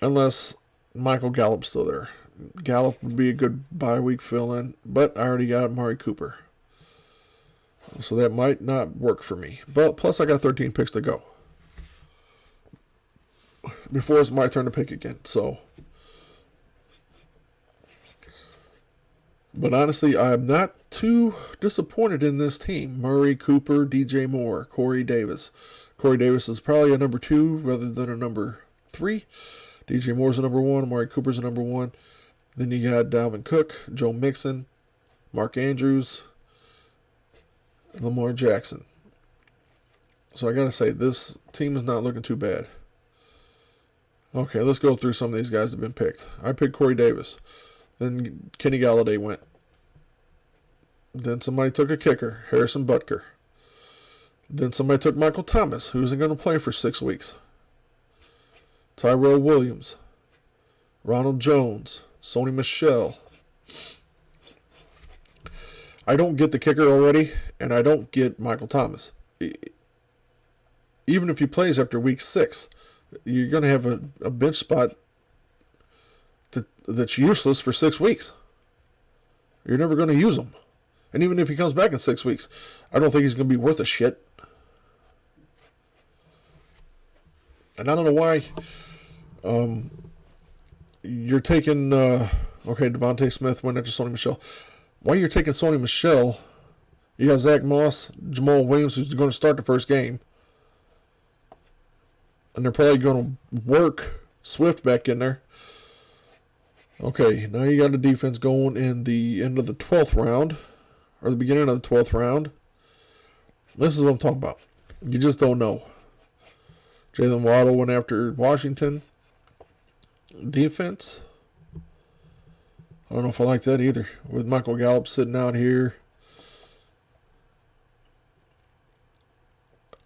Unless Michael Gallup's still there. Gallup would be a good bye week fill-in. But I already got Amari Cooper. So that might not work for me. But plus I got 13 picks to go. Before it's my turn to pick again. So. But honestly, I'm not too disappointed in this team. Murray, Cooper, DJ Moore, Corey Davis. Corey Davis is probably a number 2 rather than a number 3. DJ Moore's a number 1. Amari Cooper's a number 1. Then you got Dalvin Cook, Joe Mixon, Mark Andrews, Lamar Jackson. So I got to say, this team is not looking too bad. Okay, let's go through some of these guys that have been picked. I picked Corey Davis. Then Kenny Galladay went. Then somebody took a kicker, Harrison Butker. Then somebody took Michael Thomas, who isn't going to play for 6 weeks. Tyrell Williams. Ronald Jones. Sony Michel. I don't get the kicker already, and I don't get Michael Thomas. Even if he plays after week 6, you're going to have a bench spot that's useless for 6 weeks. You're never going to use him. And even if he comes back in 6 weeks, I don't think he's going to be worth a shit. And I don't know why you're taking... okay, Devontae Smith went after Sony Michel. Why you're taking Sony Michel? You got Zach Moss, Jamal Williams, who's going to start the first game. And they're probably going to work Swift back in there. Okay, now you got a defense going in the end of the 12th round. Or the beginning of the 12th round. This is what I'm talking about. You just don't know. Jalen Waddle went after Washington. Defense. I don't know if I like that either. With Michael Gallup sitting out here.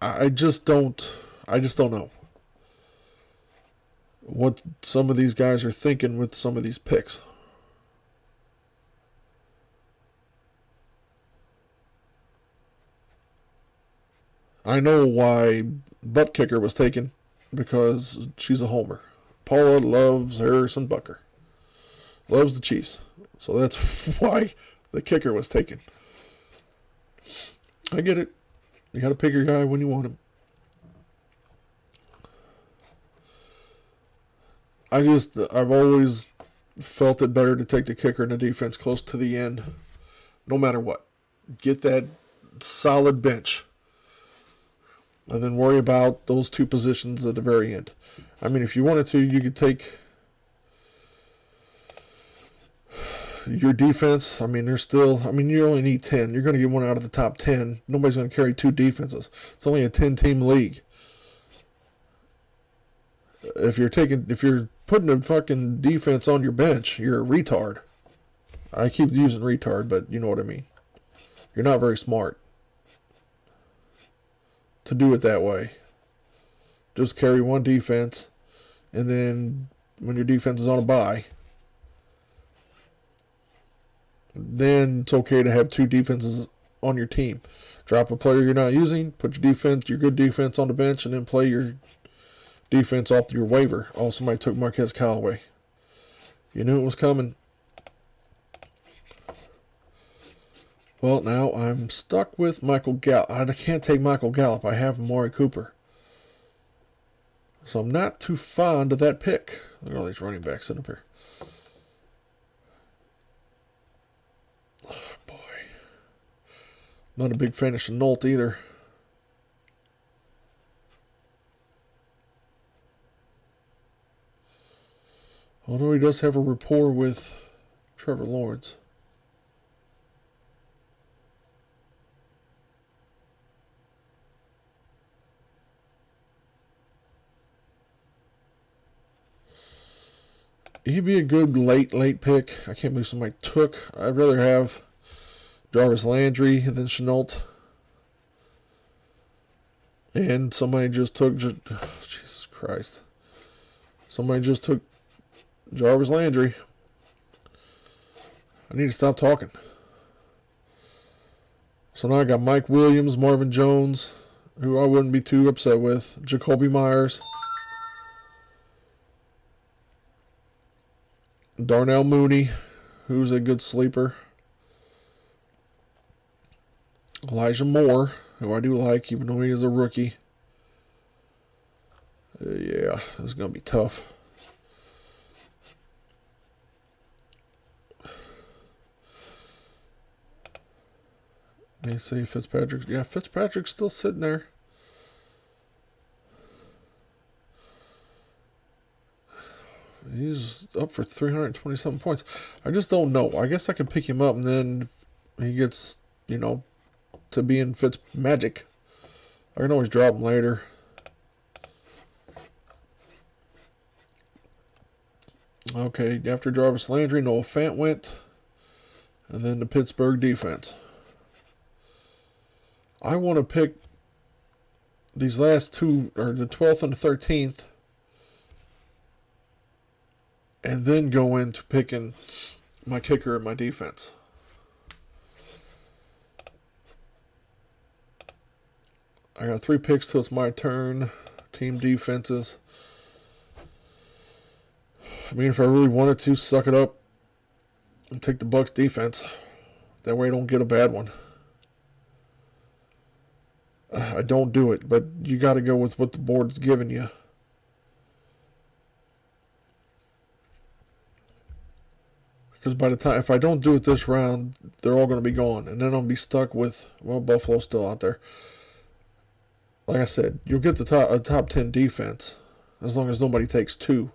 I just don't know what some of these guys are thinking with some of these picks. I know why Butt Kicker was taken, because she's a homer. Paula loves Harrison Butker. Loves the Chiefs. So that's why the kicker was taken. I get it. You got to pick your guy when you want him. I've always felt it better to take the kicker and the defense close to the end, no matter what. Get that solid bench. And then worry about those 2 positions at the very end. I mean, if you wanted to, you could take your defense. I mean, you only need 10. You're going to get one out of the top 10. Nobody's going to carry 2 defenses. It's only a 10-team league. If you're putting a fucking defense on your bench, you're a retard. I keep using retard, but you know what I mean. You're not very smart to do it that way. Just carry one defense, and then when your defense is on a bye, then it's okay to have 2 defenses on your team. Drop a player you're not using, put your good defense on the bench, and then play your defense off your waiver. Oh, somebody took Marquez Callaway. You knew it was coming. Well, now I'm stuck with Michael Gallup. I can't take Michael Gallup. I have Amari Cooper. So I'm not too fond of that pick. Look at all these running backs in up here. Oh, boy. Not a big fan of Chenault either. Although he does have a rapport with Trevor Lawrence. he'd be a good late pick. I can't believe somebody took. I'd rather have Jarvis Landry than Chenault. And somebody just took, Jesus Christ. Somebody just took Jarvis Landry. I need to stop talking. So now I got Mike Williams, Marvin Jones, who I wouldn't be too upset with, Jacoby Myers, Darnell Mooney, who's a good sleeper, Elijah Moore, who I do like, even though he is a rookie. Yeah, this is going to be tough. Let me see Fitzpatrick. Yeah, Fitzpatrick's still sitting there. He's up for 320-something points. I just don't know. I guess I could pick him up, and then he gets, you know, to be in Fitz magic. I can always drop him later. Okay, after Jarvis Landry, Noah Fant went. And then the Pittsburgh defense. I want to pick these last two, or the 12th and the 13th, and then go into picking my kicker and my defense. I got 3 picks till it's my turn. Team defenses. I mean, if I really wanted to, suck it up and take the Bucs defense. That way I don't get a bad one. I don't do it, but you got to go with what the board's giving you. Because by the time, if I don't do it this round, they're all going to be gone. And then I'll be stuck with, well, Buffalo's still out there. Like I said, you'll get the top 10 defense as long as nobody takes 2.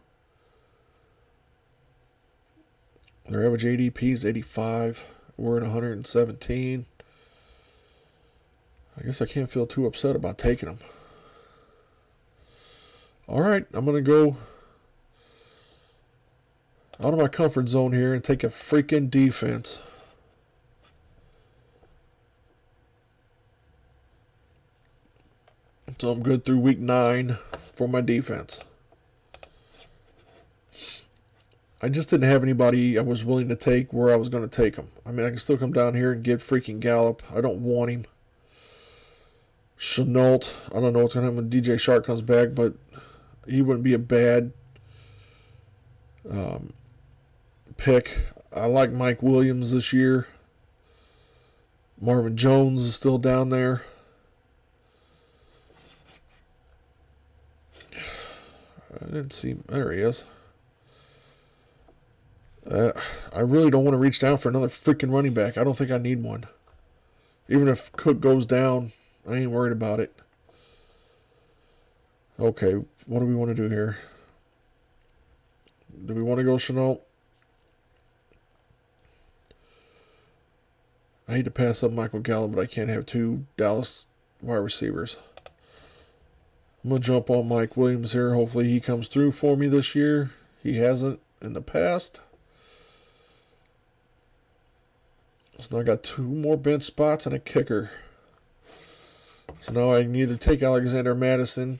Their average ADP is 85. We're at 117. I guess I can't feel too upset about taking them. All right, I'm going to go out of my comfort zone here and take a freaking defense. So I'm good through week 9 for my defense. I just didn't have anybody I was willing to take where I was going to take him. I mean, I can still come down here and get freaking Gallup. I don't want him. Chenault, I don't know what's going to happen when DJ Shark comes back, but he wouldn't be a bad pick. I like Mike Williams this year. Marvin Jones is still down there. I didn't see him. There he is. I really don't want to reach down for another freaking running back. I don't think I need one. Even if Cook goes down, I ain't worried about it. Okay, what do we want to do here? Do we want to go Chenault? I hate to pass up Michael Gallup, but I can't have 2 Dallas wide receivers. I'm going to jump on Mike Williams here. Hopefully he comes through for me this year. He hasn't in the past. So now I got 2 more bench spots and a kicker. So now I can either take Alexander Madison,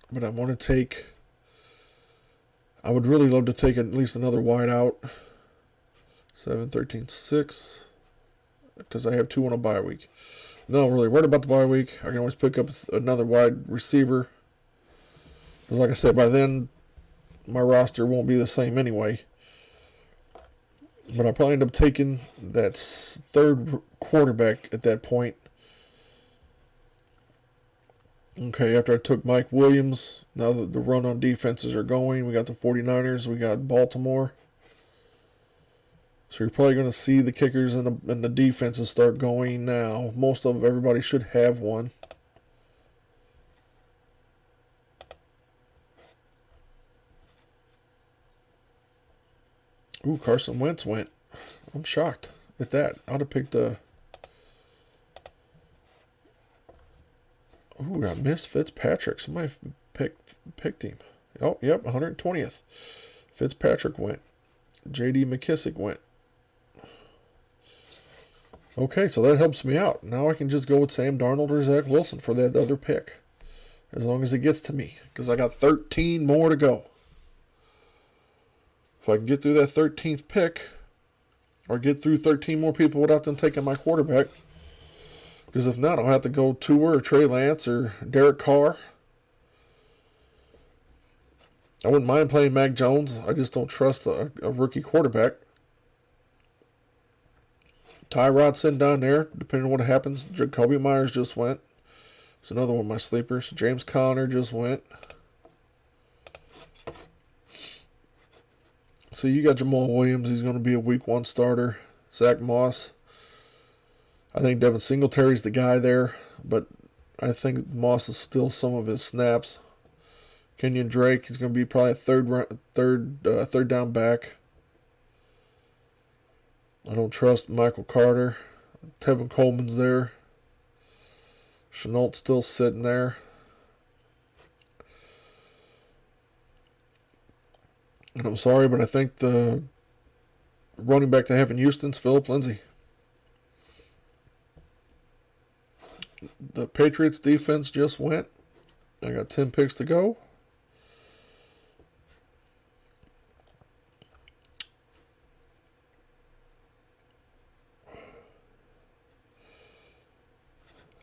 but I want to take, I would really love to take at least another wide out. 7, 13, 6, because I have 2 on a bye week. No, I'm really worried about the bye week. I can always pick up another wide receiver. Because like I said, by then my roster won't be the same anyway. But I'll probably end up taking that 3rd quarterback at that point. Okay, after I took Mike Williams, now that the run on defenses are going, we got the 49ers, we got Baltimore. So you're probably going to see the kickers and the defenses start going now. Most of everybody should have one. Ooh, Carson Wentz went. I'm shocked at that. I'd have picked a... Ooh, I missed Fitzpatrick. Somebody picked him. Oh, yep, 120th. Fitzpatrick went. J.D. McKissick went. Okay, so that helps me out. Now I can just go with Sam Darnold or Zach Wilson for that other pick. As long as it gets to me. Because I got 13 more to go. If I can get through that 13th pick, or get through 13 more people without them taking my quarterback. Because if not, I'll have to go Tua or Trey Lance or Derek Carr. I wouldn't mind playing Mac Jones. I just don't trust a rookie quarterback. Tyrod's sitting down there, depending on what happens. Jacoby Myers just went. It's another one of my sleepers. James Conner just went. So you got Jamal Williams. He's going to be a week 1 starter. Zach Moss. I think Devin Singletary's the guy there, but I think Moss is still some of his snaps. Kenyon Drake, he's going to be probably a third down back. I don't trust Michael Carter. Tevin Coleman's there. Chenault's still sitting there. And I'm sorry, but I think the running back they have in Houston's Phillip Lindsay. The Patriots defense just went. I got 10 picks to go.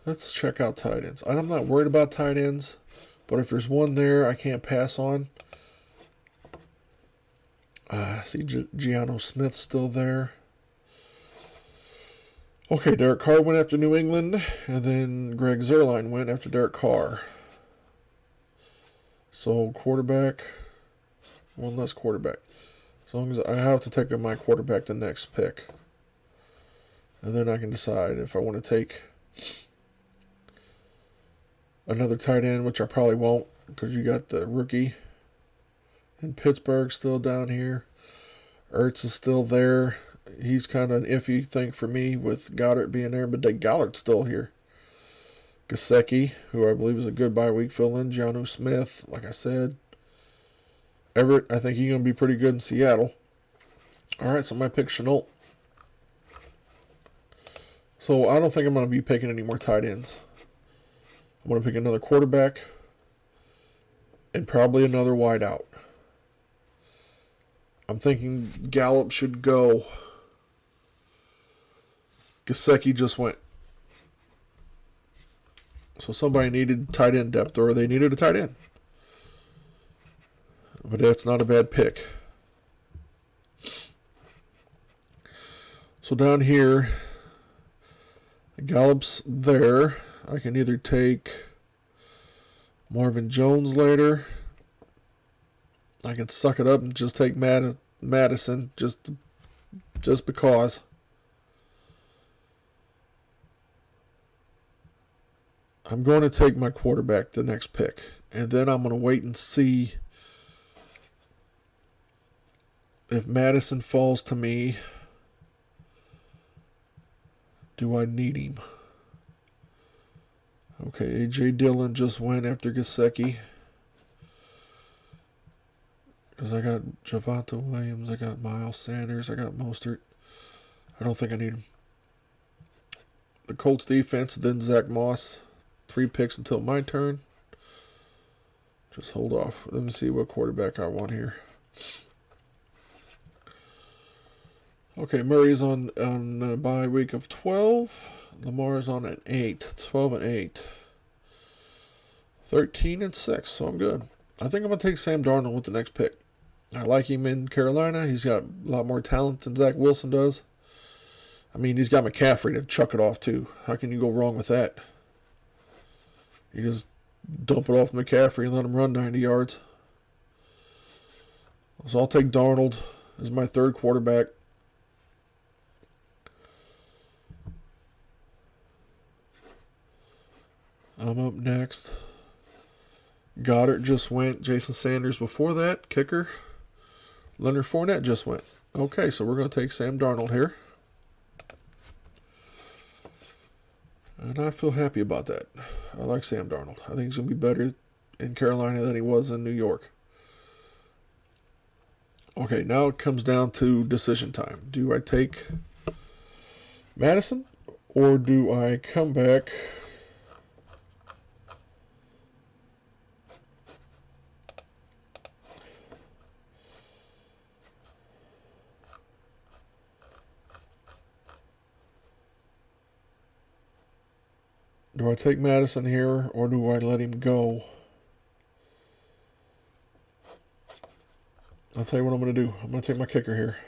Let's check out tight ends. I'm not worried about tight ends, but if there's one there I can't pass on. I see Giano Smith's still there. Okay, Derek Carr went after New England, and then Greg Zuerlein went after Derek Carr. So quarterback, one less quarterback. As long as I have to take my quarterback the next pick. And then I can decide if I want to take another tight end, which I probably won't, because you got the rookie in Pittsburgh still down here. Ertz is still there. He's kind of an iffy thing for me with Goddard being there, but Gallard's still here. Gesicki, who I believe is a good bye week fill-in. Jonnu Smith, like I said. Everett, I think he's going to be pretty good in Seattle. All right, so I'm going to pick Chenault. So I don't think I'm going to be picking any more tight ends. I'm going to pick another quarterback and probably another wideout. I'm thinking Gallup should go. Gesicki just went. So somebody needed tight end depth, or they needed a tight end. But that's not a bad pick. So down here, Gallup's there. I can either take Marvin Jones later. I can suck it up and just take Madison just because. I'm going to take my quarterback the next pick. And then I'm going to wait and see if Madison falls to me. Do I need him? Okay, A.J. Dillon just went after Gesicki. Because I got Javonte Williams, I got Miles Sanders, I got Mostert. I don't think I need him. The Colts defense, then Zach Moss. 3 picks until my turn. Just hold off. Let me see what quarterback I want here. Okay, Murray's on a bye week of 12. Lamar's on an 8. 12 and 8. 13 and 6, so I'm good. I think I'm going to take Sam Darnold with the next pick. I like him in Carolina. He's got a lot more talent than Zach Wilson does. I mean, he's got McCaffrey to chuck it off to. How can you go wrong with that? You just dump it off McCaffrey and let him run 90 yards. So I'll take Darnold as my third quarterback. I'm up next. Goddard just went. Jason Sanders before that. Kicker. Leonard Fournette just went. Okay, so we're going to take Sam Darnold here. And I feel happy about that. I like Sam Darnold. I think he's going to be better in Carolina than he was in New York. Okay, now it comes down to decision time. Do I take Madison or do I come back? Do I take Madison here or do I let him go? I'll tell you what I'm going to do. I'm going to take my kicker here.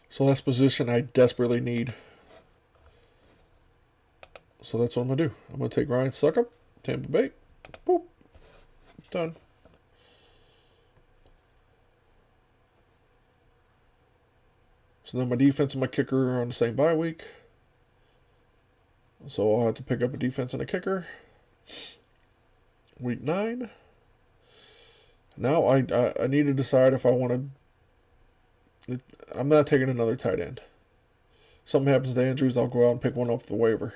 So that's position I desperately need. So that's what I'm going to do. I'm going to take Ryan Suckup, Tampa Bay. Boop. Done. So then my defense and my kicker are on the same bye week. So I'll have to pick up a defense and a kicker. Week 9. Now I need to decide if I want to. I'm not taking another tight end. Something happens to Andrews, I'll go out and pick one off the waiver.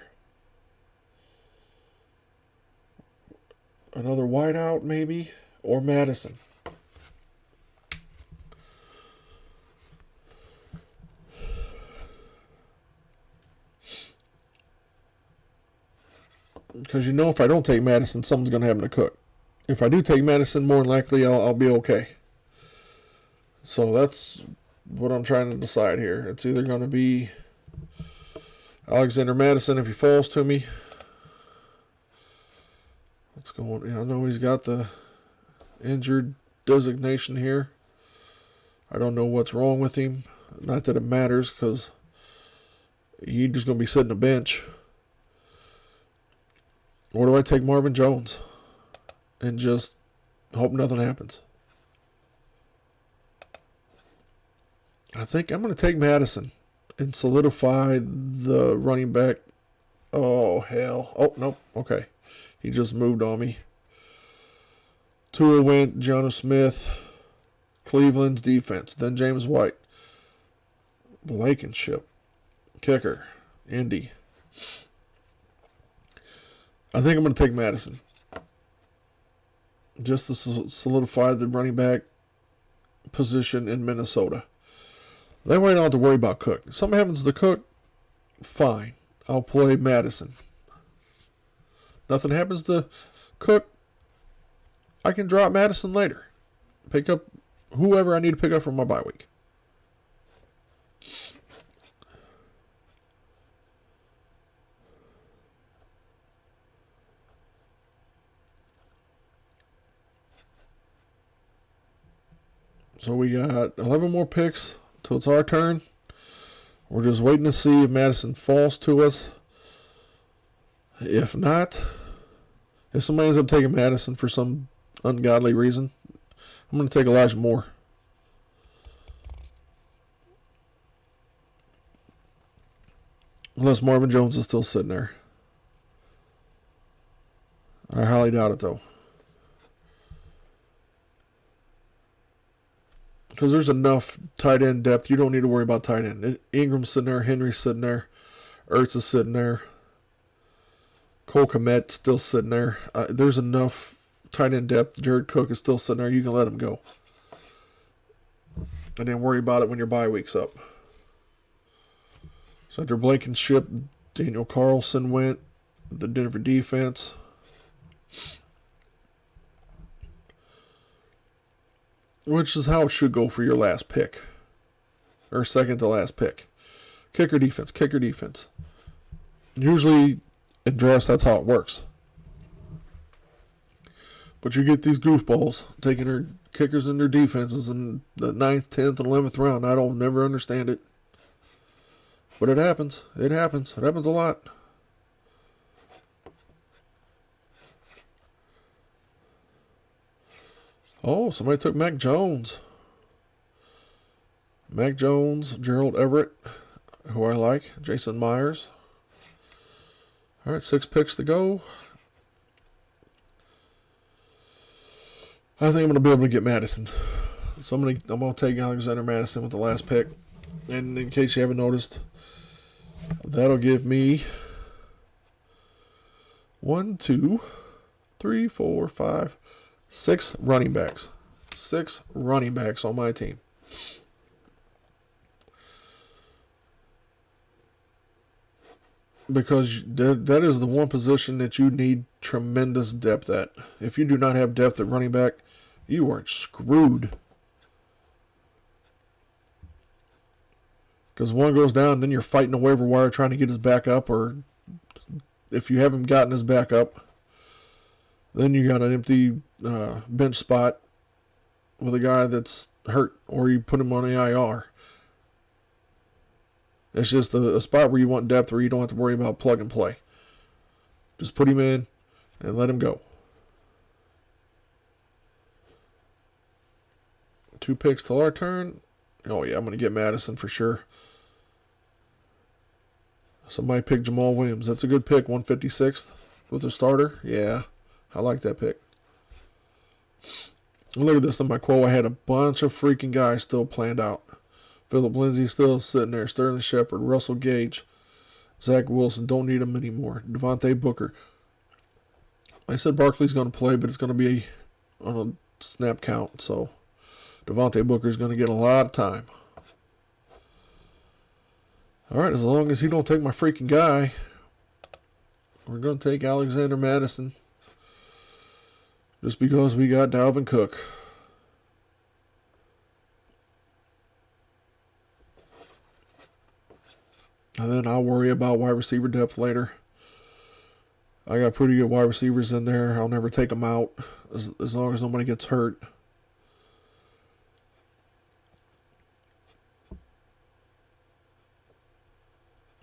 Another wideout maybe, or Madison. Because you know if I don't take Madison, something's going to happen to Cook. If I do take Madison, more than likely I'll be okay. So that's what I'm trying to decide here. It's either going to be Alexander Madison if he falls to me. What's going on? I know he's got the injured designation here. I don't know what's wrong with him. Not that it matters because he's just going to be sitting a bench. Or do I take Marvin Jones and just hope nothing happens? I think I'm going to take Madison and solidify the running back. Oh, hell. Oh, nope. Okay. He just moved on me. Tua went, Jonah Smith, Cleveland's defense, then James White, Blankenship, kicker, Indy. I think I'm going to take Madison. Just to solidify the running back position in Minnesota. That way I don't have to worry about Cook. If something happens to Cook, fine. I'll play Madison. Nothing happens to Cook, I can drop Madison later. Pick up whoever I need to pick up from my bye week. So we got 11 more picks till it's our turn. We're just waiting to see if Madison falls to us. If not, if somebody ends up taking Madison for some ungodly reason, I'm going to take Elijah Moore. Unless Marvin Jones is still sitting there. I highly doubt it, though. Because there's enough tight end depth. You don't need to worry about tight end. Ingram's sitting there. Henry's sitting there. Ertz is sitting there. Cole Kmet's still sitting there. There's enough tight end depth. Jared Cook is still sitting there. You can let him go. And then worry about it when your bye week's up. So after Blankenship, Daniel Carlson went. The Denver defense. Which is how it should go for your last pick. Or second to last pick. Kicker defense, kicker defense. Usually in drafts, that's how it works. But you get these goofballs taking their kickers and their defenses in the 9th, 10th, and 11th round. I don't never understand it. But it happens. It happens. It happens a lot. Oh, somebody took Mac Jones. Mac Jones, Gerald Everett, who I like, Jason Myers. All right, 6 picks to go. I think I'm going to be able to get Madison. So I'm going to take Alexander Madison with the last pick. And in case you haven't noticed, that'll give me 1, 2, 3, 4, 5, 6 running backs. 6 running backs on my team. Because that is the one position that you need tremendous depth at. If you do not have depth at running back, you are screwed. Because one goes down, then you're fighting the waiver wire trying to get his back up, or if you haven't gotten his back up, then you got an empty bench spot with a guy that's hurt, or you put him on the IR. It's just a spot where you want depth, where you don't have to worry about plug and play. Just put him in and let him go. 2 picks till our turn. Oh yeah, I'm going to get Madison for sure. Somebody picked Jamal Williams. That's a good pick, 156th with a starter. Yeah, I like that pick. Look at this on my quote. I had a bunch of freaking guys still planned out. Philip Lindsay still sitting there. Sterling Shepard, Russell Gage, Zach Wilson. Don't need him anymore. Devontae Booker. I said Barkley's going to play, but it's going to be on a snap count. So Devontae Booker's going to get a lot of time. All right, as long as he don't take my freaking guy, we're going to take Alexander Madison. Just because we got Dalvin Cook. And then I'll worry about wide receiver depth later. I got pretty good wide receivers in there. I'll never take them out as long as nobody gets hurt.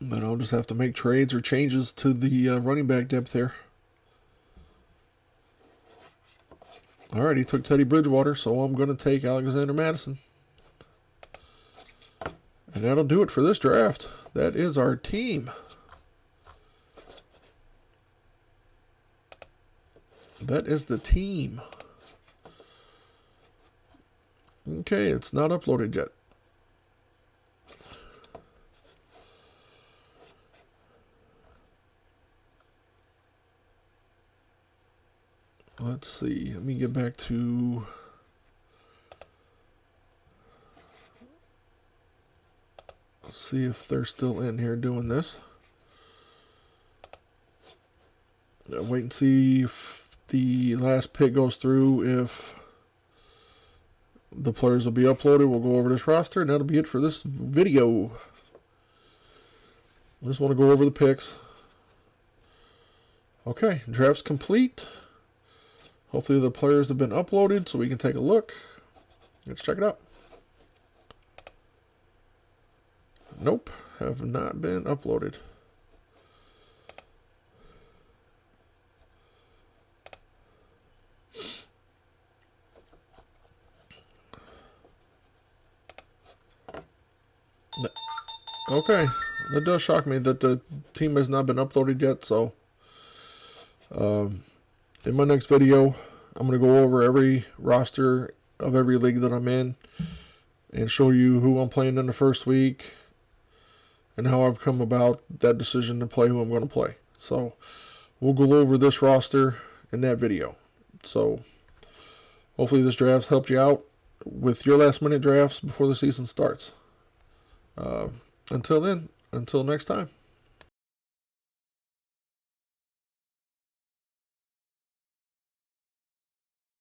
And then I'll just have to make trades or changes to the running back depth here. All right, he took Teddy Bridgewater, so I'm going to take Alexander Madison. And that'll do it for this draft. That is our team. That is the team. Okay, it's not uploaded yet. Let's see. Let me get back to... see if they're still in here doing this. Wait and see if the last pick goes through, if the players will be uploaded. We'll go over this roster, and that'll be it for this video. I just want to go over the picks. Okay, draft's complete. Hopefully the players have been uploaded so we can take a look. Let's check it out. Nope, have not been uploaded. Okay, that does shock me that the team has not been uploaded yet, so in my next video, I'm going to go over every roster of every league that I'm in and show you who I'm playing in the first week and how I've come about that decision to play who I'm going to play. So we'll go over this roster in that video. So hopefully this draft's helped you out with your last minute drafts before the season starts. Until then, until next time.